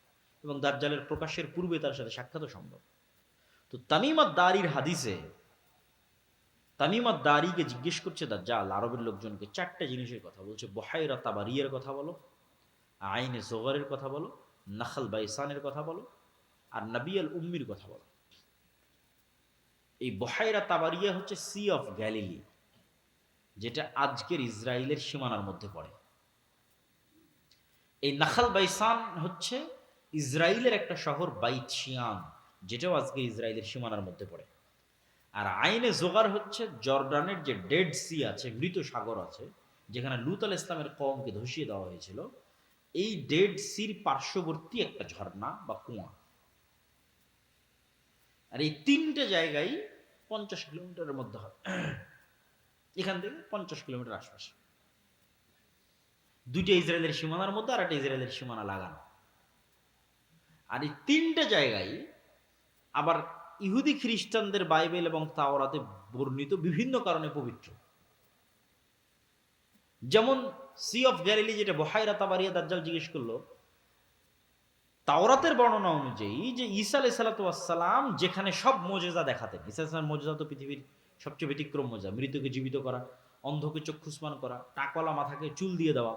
[SPEAKER 1] এবং দাজ্জালের প্রকাশের পূর্বে তার সাথে সাক্ষাৎও সম্ভব। তো তামিমাত দারির হাদিসে তামিমাত দারিকে জিজ্ঞেস করছে দাজ্জাল আরবের লোকজনকে 4টা জিনিসের কথা বলছে। বহাইরা তাবারিয়ার কথা বলো, আইনে জোগরের কথা বলো, নাখাল বাইসানের কথা বলো, আর নবী আল উম্মির কথা বলো। এই বহাইরা তাবারিয়া হচ্ছে সি অফ গ্যালিলি, যেটা আজকের ইসরায়েলের সীমানার মধ্যে পড়ে। এই নাখাল বাইসান হচ্ছে ইসরায়েলের একটা শহর, বাইত শিয়ান, যেটাও আজকে ইসরায়েলের সীমানার মধ্যে পড়ে। আর আইনে জোগার হচ্ছে জর্ডানের যে ডেড সি আছে, মৃত সাগর আছে, যেখানে লুত আল ইসলামের কওমকে ধসিয়ে দেওয়া হয়েছিল, এই ডেড সির পার্শ্ববর্তী একটা ঝর্ণা বা কুয়া। আর এই তিনটে জায়গায় 50 কিলোমিটারের মধ্যে হবে, এখান থেকে 50 কিলোমিটার আশপাশে। দুইটা ইসরায়েলের সীমানার মধ্যে আর একটা ইসরায়েলের সীমানা লাগানো। আর এই তিনটে জায়গায় আবার ইহুদি খ্রিস্টানদের বাইবেল এবং তাওরাতে বর্ণিত বিভিন্ন কারণে পবিত্র। যেমন সি অফ গ্যালিলি, যেটা বহাইরা তাবারিয়া, দাজ্জাল জিজ্ঞেস করলো, তাওরাতের বর্ণনা অনুযায়ী যে ঈসা আলাইহিস সালাম যেখানে সব মোজেজা দেখাতেন, ঈসা আলাইহিস সালাম মোজেজা তো পৃথিবীর সবচেয়ে ব্যতিক্রম মোজেজা, মৃতকে জীবিত করা, অন্ধকে চক্ষুষ্মান করা, টাকওয়ালা মাথাকে চুল দিয়ে দেওয়া,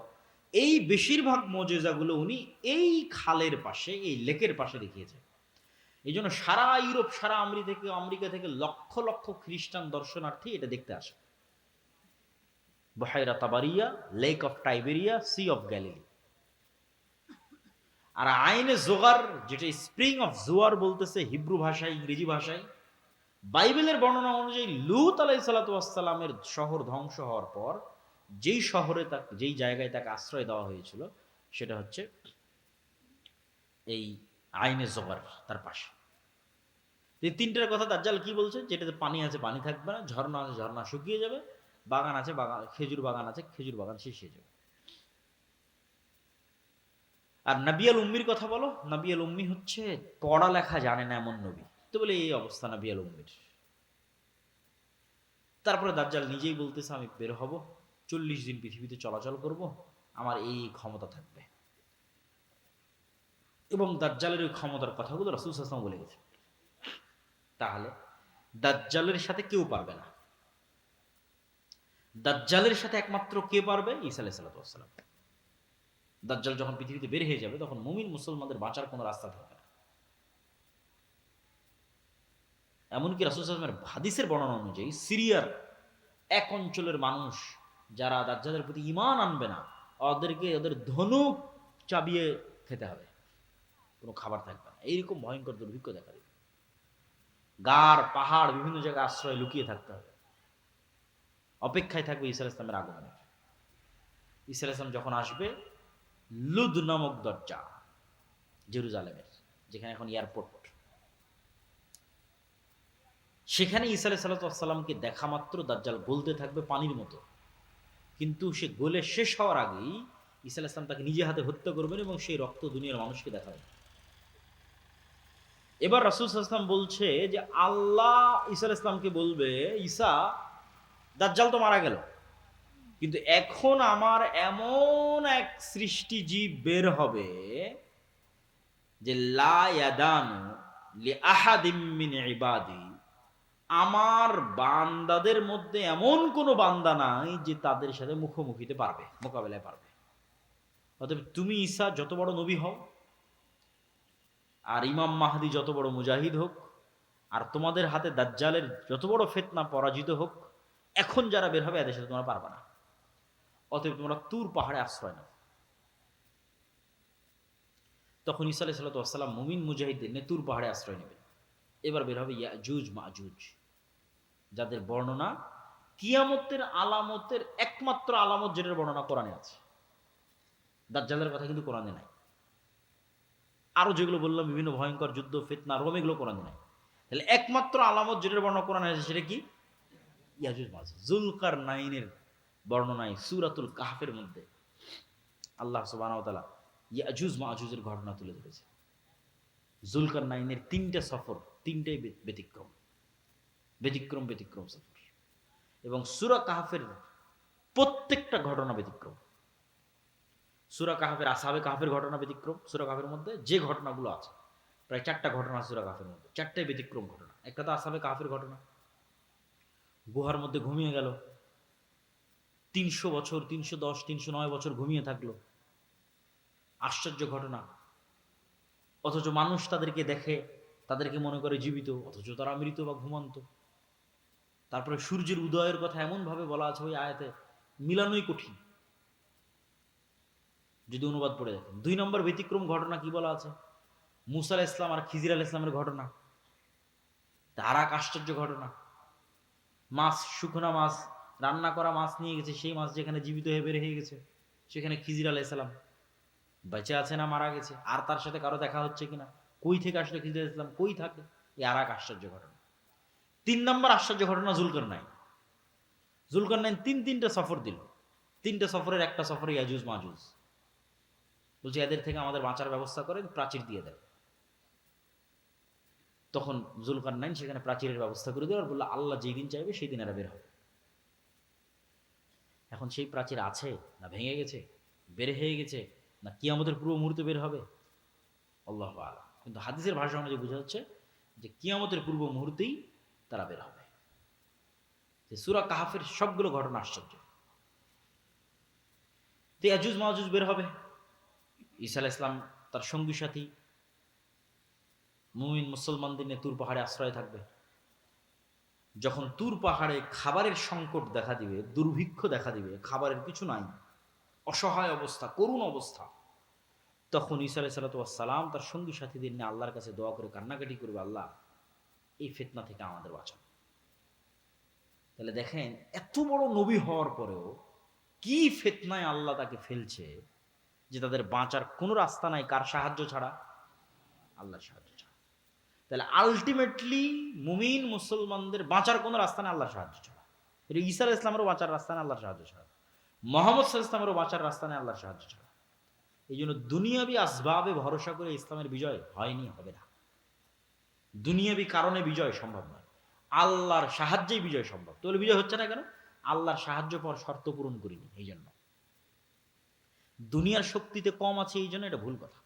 [SPEAKER 1] এই বেশিরভাগ মোজেজাগুলো উনি এই খালের পাশে, এই লেকের পাশে দেখিয়েছেন। এই জন্য সারা ইউরোপ, সারা আমেরিকা থেকে লক্ষ লক্ষ খ্রিস্টান দর্শনার্থী এটা দেখতে আসে। বহাইরা তাবারিয়া, lake of Tiberia, sea of Galilee. আর আইনে জোগার, যেটা স্প্রিং অফ জোয়ার বলতেছে হিব্রু ভাষায়, ইংরেজি ভাষায়, বাইবেলের বর্ণনা অনুযায়ী লূত আলাইহিস সালামের শহর ধ্বংস হওয়ার পর যেই শহরে যেই জায়গায় তাকে আশ্রয় দেওয়া হয়েছিল, সেটা হচ্ছে এই আইনে জোগার, তার পাশে। এই তিনটার কথা দাজ্জাল কি বলছে? যেটাতে পানি আছে পানি থাকবে না, ঝর্ণা আছে ঝর্ণা শুকিয়ে যাবে, বাগান আছে বাগান, খেজুর বাগান আছে খেজুর বাগান শেষ হয়ে যাবে। আর নবী আল উম্মির কথা বলো, নবী আল উম্মি হচ্ছে পড়ালেখা জানে না এমন নবী। তো বলে এই অবস্থা নবী আল উম্মির। তারপরে দাজ্জাল নিজেই বলতেছে, আমি বের হব, 40 দিন পৃথিবীতে চলাচল করব, আমার এই ক্ষমতা থাকবে। এবং দাজ্জালের ওই ক্ষমতার কথাগুলো রাসূল সাল্লাল্লাহু আলাইহি ওয়াসাল্লাম বলে গেছে। তাহলে দাজ্জালের সাথে কেউ পারবে না। দাজ্জালের সাথে একমাত্র কে পারবে? ঈসা আলাইহিস সালাম। দাজ্জাল যখন পৃথিবীতে বের হয়ে যাবে, তখন মুমিন মুসলমানদের বাঁচার কোনো রাস্তা থাকবে না। এমনকি রাসূল সাল্লাল্লাহু আলাইহি ওয়াসাল্লামের হাদিসের বর্ণনা অনুযায়ী সিরিয়ার এক অঞ্চলের মানুষ যারা দাজ্জালের প্রতি ঈমান আনবে না, ওদের ধনুক চাবিয়ে খেতে হবে, কোনো খাবার থাকবে না। এইরকম ভয়ঙ্কর দুর্ভিক্ষ দেখা দিবে। গাড় পাহাড় বিভিন্ন জায়গায় আশ্রয় লুকিয়ে থাকতে হবে, অপেক্ষায় থাকবে ঈসা আলাইহিস সালামের আগমনের। ঈসা আলাইহিস সালাম যখন আসবে, লুদ নামক দরজা, জেরুজালেমের, যেখানে এখন এয়ারপোর্ট, সেখানে ঈসা আলাইহিস সালামকে দেখা মাত্র দাজ্জাল গলতে থাকবে পানির মতো। কিন্তু সে গলে শেষ হওয়ার আগেই ঈসা আলাইহিস সালাম তাকে নিজে হাতে হত্যা করবেন এবং সেই রক্ত দুনিয়ার মানুষকে দেখাবেন। এবার রাসূল সাল্লাল্লাহু আলাইহি ওয়াসাল্লাম বলছে যে আল্লাহ ঈসা আলাইহিস সালামকে বলবে, ঈসা, দাজ্জাল তো মারা গেল, কিন্তু এখন আমার এমন এক সৃষ্টি জীব বের হবে যে লা ইয়াদানু লি আহাদিম মিন ইবাদি, আমার বান্দাদের মধ্যে এমন কোনো বান্দা নাই যে তাদের সাথে মুখোমুখিতে পারবে, মোকাবেলায় পারবে। অতএব তুমি ঈসা যত বড় নবী হও, আর ইমাম মাহদি যত বড় মুজাহিদ হোক, আর তোমাদের হাতে দাজ্জালের যত বড় ফিতনা পরাজিত হোক, এখন যারা বের হবে এদের সাথে তোমরা পারবে না। অতএব তোমরা তুর পাহাড়ে আশ্রয় নাও। তখন ঈসা আলাইহিস সালাম মুমিন মুজাহিদদের নিয়ে তুর পাহাড়ে আশ্রয় নেবেন। এবার বের হবে ইয়াজুজ মাজুজ, যাদের বর্ণনা কিয়ামতের আলামতের একমাত্র আলামত, যেটার বর্ণনা কোরআনে আছে। দাজ্জালের কথা কিন্তু কোরআনে নাই। আরো যেগুলো বললাম, বিভিন্ন ভয়ঙ্কর যুদ্ধ, ফিতনা, রোম, এগুলো কোরআনে নাই। তাহলে একমাত্র আলামত যেটার বর্ণনা কোরআনে আছে, সেটা কি? ইয়াজুজ মাজুজ। যুলকারনাইনের বর্ণনায় সূরাতুল কাহফের মধ্যে আল্লাহ সুবহানাহু ওয়া তাআলা ইয়াজুজ মাজুজের ঘটনা তুলে ধরেছে। যুলকারনাইনের 3টা সফর, 3টাই ব্যতিক্রম ব্যতিক্রম ব্যতিক্রম সফর, এবং সূরা কাহফের প্রত্যেকটা ঘটনা ব্যতিক্রম। সূরা কাহফের আসহাবে কাহফের ঘটনা ব্যতিক্রম। সূরা কাহফের মধ্যে যে ঘটনাগুলো আছে, প্রায় 4টা ঘটনা সূরা কাহফের মধ্যে, 4টাই ব্যতিক্রম ঘটনা। একটা তো আসহাবে কাহফের ঘটনা, গুহার মধ্যে ঘুমিয়ে গেল, 300 বছর, 310, 309 বছর ঘুমিয়ে থাকলো, আশ্চর্য ঘটনা। অথচ মানুষ তাদেরকে দেখে, তাদেরকে মনে করে জীবিত, অথচ তারা মৃত বা ঘুমন্ত। তারপরে সূর্যের উদয়ের কথা এমনভাবে বলা আছে ওই আয়াতে, মিলানোই কঠিন যদি অনুবাদ পড়ে দেখেন। 2 নম্বর ব্যতিক্রম ঘটনা কি বলা আছে? মুসা আলাইহিস সালাম আর খিজির আলাইহিস সালামের ঘটনা। আর এক আশ্চর্য ঘটনা, মাছ, শুকনা মাছ, রান্না করা মাছ নিয়ে গেছে, সেই মাছ যেখানে জীবিত হয়ে বের হয়ে গেছে, সেখানে খিজির আলাইহিস সালাম বেঁচে আছে না মারা গেছে, আর তার সাথে কারো দেখা হচ্ছে কিনা, কই থেকে আসলে খিজির আলাইহিস সালাম, কই থাকে, এই আর এক আশ্চর্য ঘটনা। 3 নম্বর আশ্চর্য ঘটনা জুলকারনাইন। জুলকারনাইন তিনটা সফর দিল, 3টে সফরের একটা সফরে ইয়াজুজ মাজুজ। বলছে এদের থেকে আমাদের বাঁচার ব্যবস্থা করেন, প্রাচীর দিয়ে দেন। তখন জুলকারনাইন সেখানে প্রাচীরের ব্যবস্থা করে দিল আর বললো আল্লাহ যেই দিন চাইবে সেই দিন এরা বের হবে। এখন সেই প্রাচীর আছে না ভেঙে গেছে, বের হয়ে গেছে, না কিয়ামতের পূর্ব মুহূর্তে বের হবে, আল্লাহু আ'লাম। কিন্তু হাদিসের ভাষা অনুযায়ী বোঝা যাচ্ছে যে কিয়ামতের পূর্ব মুহূর্তেই তারা বের হবে। যে সূরা কাহফের সবগুলো ঘটনা আশ্চর্য। তো ইয়াজুজ মাহুজ বের হবে, ঈসা আলাইহিস সালাম তার সঙ্গী সাথী মুমিন মুসলমানদের নিয়ে তুর পাহাড়ে আশ্রয় থাকবে। যখন তুর পাহাড়ে খাবারের সংকট দেখা দিবে, দুর্ভিক্ষ দেখা দিবে, খাবারের কিছু নাই, অসহায় অবস্থা, করুণ অবস্থা, তখন ঈসা আলাইহিস সালাম তার সঙ্গী সাথীদের নিয়ে আল্লাহর কাছে দোয়া করে কান্নাকাটি করবে, আল্লাহ এই ফিতনা থেকে আমাদের বাঁচান। তাহলে দেখেন এত বড় নবী হওয়ার পরেও কি ফিতনায় আল্লাহ তাকে ফেলছে যে তাদের বাঁচার কোনো রাস্তা নাই, কার সাহায্য ছাড়া? আল্লাহর সাহায্য ছাড়া। তাহলে আলটিমেটলি মুমিন মুসলমানদের বাঁচার কোনো রাস্তা নেই আল্লাহর সাহায্য ছাড়া। এটা ঈসা আলাইহিস সালামেরও বাঁচার রাস্তা নেই আল্লাহর সাহায্য ছাড়া, মুহাম্মদ সাল্লাল্লাহু আলাইহি ওয়াসাল্লামেরও বাঁচার রাস্তা নেই আল্লাহর সাহায্য ছাড়া। এই জন্য দুনিয়াবি আসবাবে ভরসা করে ইসলামের বিজয় হয়নি, হবে না। দুনিয়াবি কারণে বিজয় সম্ভব নয়, আল্লাহর সাহায্যেই বিজয় সম্ভব। তাহলে বিজয় হচ্ছে না কেন? আল্লাহর সাহায্য পর শর্ত পূরণ করিনি, এই জন্য। দুনিয়ার শক্তিতে কম আছে এই জন্য, এটা ভুল কথা।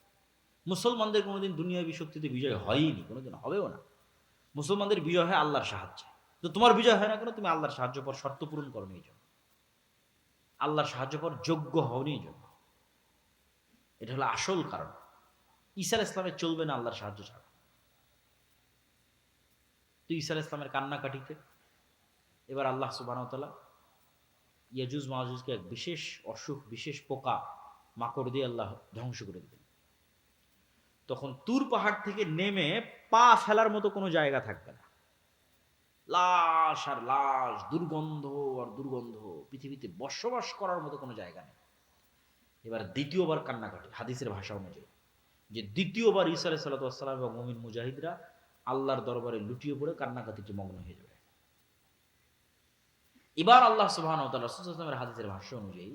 [SPEAKER 1] মুসলমানদের কোনোদিন দুনিয়াবি শক্তিতে বিজয় হয়নি, কোনোদিন হবেও না। মুসলমানদের বিজয় হয় আল্লাহর সাহায্যে। তো তোমার বিজয় হয় না কেন? তুমি আল্লাহর সাহায্য পর শর্ত পূরণ করো এই জন্য, আল্লাহর সাহায্য পর যোগ্য হওনি এই জন্য। এটা হলো আসল কারণ। ঈসা আলাইহিস সালামের চলবে না আল্লাহর সাহায্য ছাড়া। তো ঈসা আলাইহিস সালামের কান্নাকাটিতে এবার আল্লাহ সুবহানাহু ওয়া তাআলা ইয়াজুজ মাহুজকে এক বিশেষ অসুখ, বিশেষ পোকা মাকড় দিয়ে আল্লাহ ধ্বংস করে দিলেন। তখন তুর পাহাড় থেকে নেমে পা ফেলার মতো কোনো জায়গা থাকবে না, লাশ আর লাশ, দুর্গন্ধ আর দুর্গন্ধ, পৃথিবীতে বসবাস করার মতো কোনো জায়গা নেই। এবার দ্বিতীয়বার কান্নাকাটি, হাদিসের ভাষা অনুযায়ী যে দ্বিতীয়বার ঈসা আলাইহিস সালাতু ওয়াস সালাম এবং মুমিন মুজাহিদরা আল্লাহর দরবারে লুটিয়ে পড়ে কান্নাকাটিতে মগ্ন হয়ে যাবে। এবার আল্লাহ সুবহানাহু ওয়া তাআলা রাসূল সাল্লাল্লাহু আলাইহি ওয়াসাল্লামের হাদিসের ভাষ্য অনুযায়ী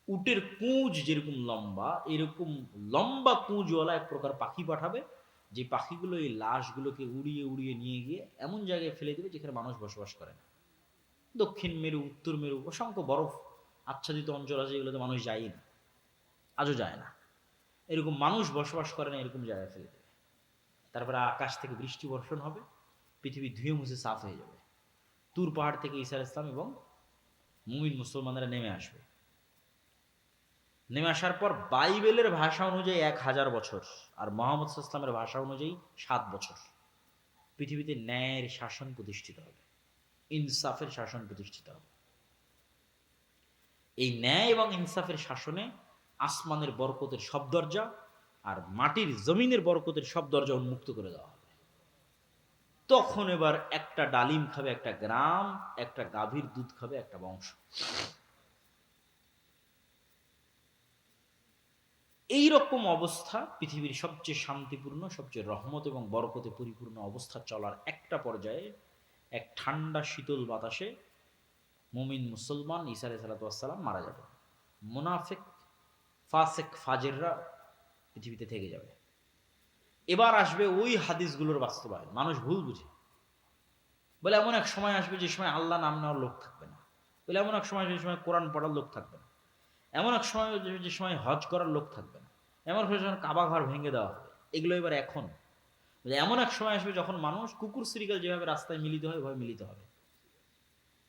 [SPEAKER 1] উটের পুঁজ যেরকম লম্বা, এরকম লম্বা পুঁজওয়ালা এক প্রকার পাখি পাঠাবে, যে পাখিগুলো এই লাশগুলোকে উড়িয়ে উড়িয়ে নিয়ে গিয়ে এমন জায়গায় ফেলে দেবে যেখানে মানুষ বসবাস করে না। দক্ষিণ মেরু, উত্তর মেরু, অসংখ্য বরফ আচ্ছাদিত অঞ্চল আছে, এগুলোতে মানুষ যায়ই না, আজও যায় না। এরকম মানুষ বসবাস করে না এরকম জায়গায় ফেলে দেবে। তারপরে আকাশ থেকে বৃষ্টি বর্ষণ হবে, পৃথিবী ধুয়ে মুছে সাফ হয়ে যাবে। তুর পাহাড় থেকে ঈসা আলাইহিস সালাম এবং মুমিন মুসলমানরা নেমে আসবে। নেমে আসার পর বাইবেলের ভাষা অনুযায়ী 1000 বছর, আর মুহাম্মদ সাল্লাল্লাহু আলাইহি ওয়াসাল্লামের ভাষা অনুযায়ী 7 বছর পৃথিবীতে ন্যায়ের শাসন প্রতিষ্ঠিত হবে, ইনসাফের শাসন প্রতিষ্ঠিত হবে। এই ন্যায় এবং ইনসাফের শাসনে আসমানের বরকতের সব দরজা আর মাটির জমিনের বরকতের সব দরজা উন্মুক্ত করে দেওয়া হবে। তখন এবার একটা ডালিম খাবে একটা গ্রাম, একটা গাভীর দুধ খাবে একটা বংশ। এই রকম অবস্থা পৃথিবীর সবচেয়ে শান্তিপূর্ণ, সবচেয়ে রহমত এবং বরকতে পরিপূর্ণ অবস্থা চলার একটা পর্যায়ে এক ঠান্ডা শীতল বাতাসে মুমিন মুসলমান ঈসা আলাইহিস সালাম মারা যাবে, মুনাফিক ফাসিক ফাজেররা পৃথিবীতে থেকে যাবে। এবার আসবে ওই হাদিসগুলোর বাস্তবায়ন। মানুষ ভুল বুঝে, বলে এমন এক সময় আসবে যে সময় আল্লাহ নাম নেওয়ার লোক থাকবে না, বলে এমন এক সময় যে সময় কোরআন পড়ার লোক থাকবে না, এমন এক সময় যে সময় হজ করার লোক থাকবে না, এমন এক সময় কাবা ঘর ভেঙে দেওয়া হবে। এগুলো এবার এখন, এমন এক সময় আসবে যখন মানুষ কুকুর সিরিকাল যেভাবে রাস্তায় মিলিত হয় ওইভাবে মিলিত হবে।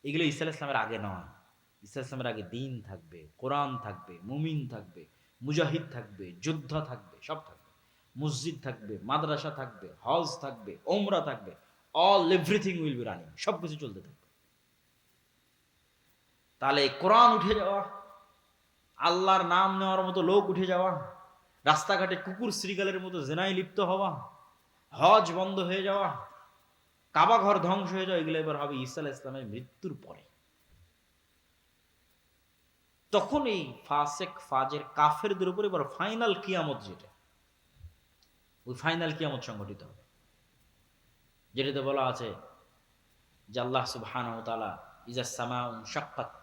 [SPEAKER 1] এগুলো ঈসা আলাইহিস সালামের আগে নয়। ঈসা আলাইহিস সালামের আগে দ্বীন থাকবে, কোরআন থাকবে, মুমিন থাকবে, মুজাহিদ থাকবে, যোদ্ধা থাকবে, সব থাকবে। মসজিদ থাকবে, মাদ্রাসা থাকবে, হজ থাকবে, ওমরা থাকবে, all everything will be running, সবকিছু চলতে থাকবে। তাহলে কোরআন উঠে যাওয়া, আল্লাহর নাম নেওয়ার মতো লোক উঠে যাওয়া, রাস্তাঘাটে কুকুর শ্রীগালের মতো জেনায় লিপ্ত হওয়া, হজ বন্ধ হয়ে যাওয়া, কাবা ঘর ধ্বংস হয়ে যাওয়া, এগুলো এবার হবে ঈসা আলাইহিস সালামের মৃত্যুর পরে। তখন এই ফাসেক ফাজের কাফেরদের উপর এবার ফাইনাল কিয়ামত, যেটা ওই ফাইনাল কিয়ামত সংঘটিত হবে, যেটাতে বলা আছে যে আল্লাহ সুবহানাহু ওয়া তাআলা ইজা সামাউ শাক্কাত,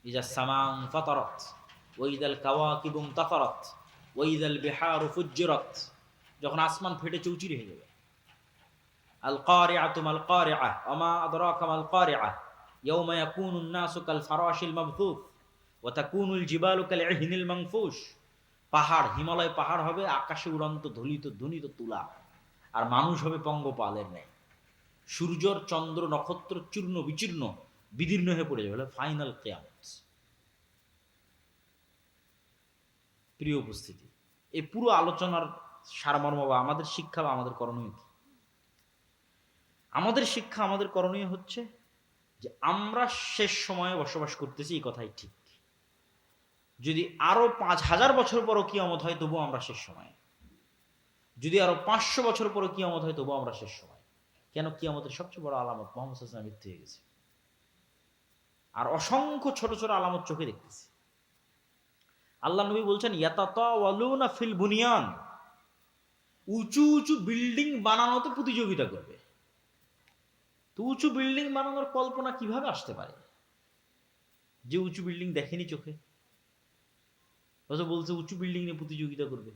[SPEAKER 1] ইজা সামাউ ফাতারাত, ওয়া ইদাল কাওয়াকিবু ইনতাফারাত, ওয়া ইদাল বিহারু ফুজ্জিরাত, যখন আসমান ফেটে চৌচির হয়ে যাবে। আল কারিআতু মাল কারিআহ ওয়া মা আদরাকা মাল কারিআহ ইয়াওমা ইয়াকুনুন নাসু কাল ফারাশিল মাবথুথ ওয়া তাকুনুল জিবালু কাল ইহনিল মানফুশ। পাহাড়, হিমালয় পাহাড় হবে আকাশে উড়ন্ত ধুলিত ধ্বনিত তুলা, আর মানুষ হবে পঙ্গপালের ন্যায়। সূর্যর চন্দ্র নক্ষত্র চূর্ণ বিচূর্ণ বিদীর্ণ হয়ে পড়ে যাবে, ফাইনাল কিয়ামত। প্রিয় উপস্থিতি, এই পুরো আলোচনার সারমর্ম বা আমাদের শিক্ষা বা আমাদের করণীয় কি? আমাদের শিক্ষা, আমাদের করণীয় হচ্ছে যে আমরা শেষ সময়ে বসবাস করতেছি, এই কথাই ঠিক। যদি আরো ৫,০০০ বছর পরও কিয়ামত হয় তবুও আমরা শেষ সময়ে, যদি আরো ৫০০ বছর পরও কিয়ামত হয় তবুও আমরা শেষ সময়। কেন? কিয়ামতের সবচেয়ে বড় আলামত মুহাম্মদ সাল্লাল্লাহু আলাইহি ওয়াসাল্লাম মৃত্যু হয়ে গেছে, আর অসংখ্য ছোট ছোট আলামত চোখে দেখতেছি। আল্লাহ নবী বলছেন ইয়াতাতাওয়ালুনা ফিল বুনিয়ান, উঁচু উঁচু বিল্ডিং বানানোতে প্রতিযোগিতা করবে। তো উঁচু বিল্ডিং বানানোর কল্পনা কিভাবে আসতে পারে যে উঁচু বিল্ডিং দেখেনি চোখে? অথচ বলছে উঁচু বিল্ডিং নিয়ে প্রতিযোগিতা করবে।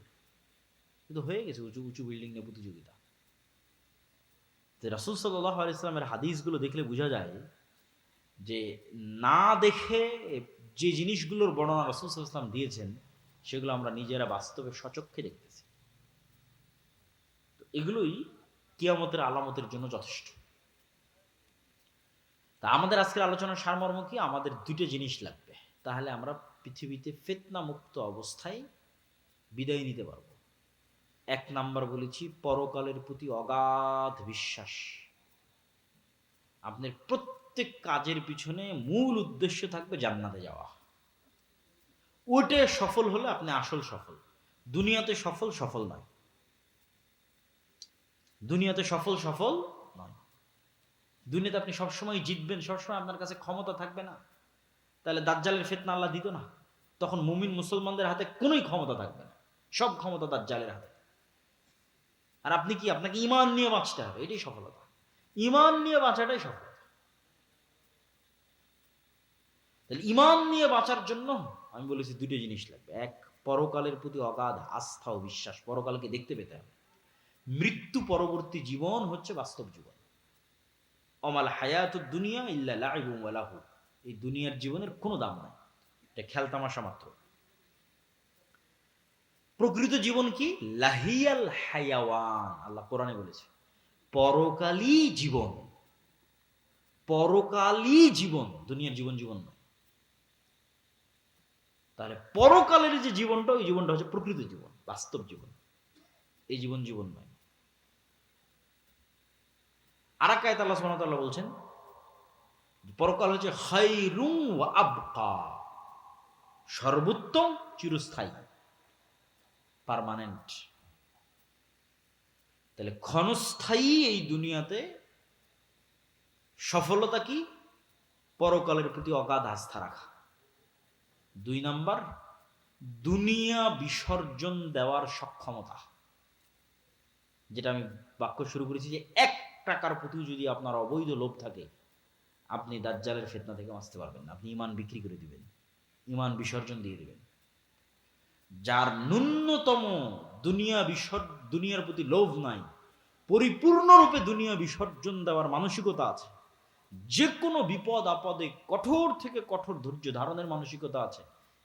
[SPEAKER 1] কিন্তু হয়ে গেছে উঁচু উঁচু বিল্ডিং নিয়ে প্রতিযোগিতা। রাসূল সাল্লাল্লাহু আলাইহি ওয়াসাল্লামের হাদিসগুলো দেখলে বোঝা যায় যে না দেখে যে জিনিসগুলোর বর্ণনা রাসূল সাল্লাল্লাহু আলাইহি ওয়াসাল্লাম দিয়েছেন সেগুলো আমরা নিজেরা বাস্তবে সচক্ষে দেখতেছি। তো এগুলোই কিয়ামতের আলামতের জন্য যথেষ্ট। তা আমাদের আজকের আলোচনার সারমর্ম কি? আমাদের দুটো জিনিস লাগবে, তাহলে আমরা পৃথিবীতে ফিতনা মুক্ত অবস্থায় বিদায় নিতে পারব। এক নাম্বার বলেছি, পরকালের প্রতি অগাধ বিশ্বাস। আপনার প্রত্যেক কাজের পিছনে মূল উদ্দেশ্য থাকবে জান্নাতে যাওয়া। ওইটা সফল হলে আপনি আসল সফল। দুনিয়াতে সফল সফল নয়, দুনিয়াতে সফল সফল নয়। দুনিয়াতে আপনি সবসময় জিতবেন, সবসময় আপনার কাছে ক্ষমতা থাকবে না, তাহলে দাজ্জালের ফিতনা আল্লাহ দিত না। তখন মুমিন মুসলমানদের হাতে কোনোই ক্ষমতা থাকবে না, সব ক্ষমতা দাজ্জালের হাতে। আর আপনি কি, আপনাকে ঈমান নিয়ে বাঁচতে হবে, এটাই সফলতা। ঈমান নিয়ে বাঁচাটাই সফলতা। তাহলে ঈমান নিয়ে বাঁচার জন্য আমি বলেছি দুটো জিনিস লাগবে। এক, পরকালের প্রতি অগাধ আস্থা ও বিশ্বাস, পরকালকে দেখতে পেতে হবে। মৃত্যু পরবর্তী জীবন হচ্ছে বাস্তব জীবন। অমাল হায়াতুদ দুনিয়া ইল্লা লাইবুন ওয়া লাহু, এই দুনিয়ার জীবনের কোনো দাম নাই, এটা খেলতামাশা মাত্র। প্রকৃত জীবন কি? লাহিয়াল হায়াওয়ান, আল্লাহ কোরআনে বলেছে পরকালই জীবন। পরকালই জীবন, দুনিয়ার জীবন জীবন নয়। তাহলে পরকালের যে জীবনটা, ওই জীবনটা হচ্ছে প্রকৃত জীবন, বাস্তব জীবন। এই জীবন জীবন নয়। আর এক আয়াতে আল্লাহ সুবহানাহু ওয়া তাআলা বলছেন পরকাল হচ্ছে খায়রুন ওয়া আবকা, সর্বোত্তম, চিরস্থায়ী, পার্মানেন্ট। তাহলে ক্ষণস্থায়ী এই দুনিয়াতে সফলতা কি? পরকালের প্রতি অগাধ আস্থা রাখা। দুই নাম্বার, দুনিয়া বিসর্জন দেওয়ার সক্ষমতা। যেটা আমি বাক্য শুরু করেছি যে 1 টাকার প্রতি যদি আপনার অবৈধ লোভ থাকে, আপনি দাজ্জালের ফিতনা থেকে বাঁচতে পারবেন না। আপনি ঈমান বিক্রি করে দিবেন, ঈমান বিসর্জন দিয়ে দিবেন। যার ন্যূনতম দুনিয়ার প্রতি লোভ নাই, পরিপূর্ণরূপে দুনিয়া বিসর্জন দেওয়ার মানসিকতা আছে, যে কোনো বিপদ আপদে কঠোর থেকে কঠোর ধৈর্য ধারণের মানসিকতা আছে,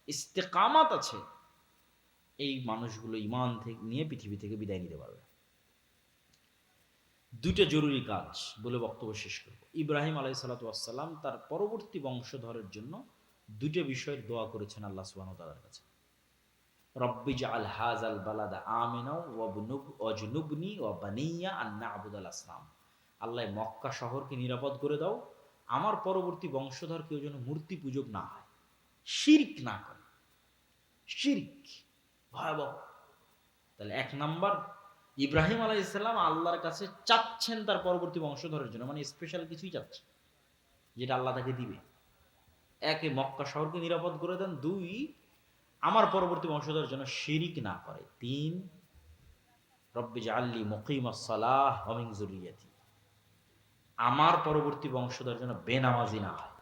[SPEAKER 1] ইস্তেকামাত আছে, এই মানুষগুলো ঈমান থেকে নিয়ে পৃথিবী থেকে বিদায় নিতে পারবে। দুইটা জরুরি কাজ বলে বক্তব্য শেষ করব। ইব্রাহিম আলাইহিস সালাতু ওয়াস সালাম তার পরবর্তী বংশধরের জন্য দুইটা বিষয়ের দোয়া করেছেন আল্লাহ সুবহানাহু ওয়া তাআলার কাছে। রব্বি জাআল হাযাল বালাদা আমিনা ওয়াজনুবনি ওয়া বানিয়া আন না'বুদাল আসনাম। আল্লাহ মক্কা শহরকে নিরাপদ করে দাও, আমার পরবর্তী বংশধর কেউ যেন মূর্তি পূজক না হয়, শিরক না করে। শিরক ভয়াবহ। তাহলে এক নাম্বার, ইব্রাহিম আলাইহিস সালাম আল্লাহর কাছে চাচ্ছেন তার পরবর্তী বংশধরের জন্য, মানে স্পেশাল কিছুই চাচ্ছেন যেটা আল্লাহ তাকে দিবে। একে মক্কা শহরকে নিরাপদ করে দেন, দুই আমার পরবর্তী বংশধরের জন্য শিরিক না করে, তিন রব্বি জাআলনি মুকিমাস সালাহ ওয়া মিন যুররিয়াতি, আমার পরবর্তী বংশধর যেন বেনামাজি না হয়।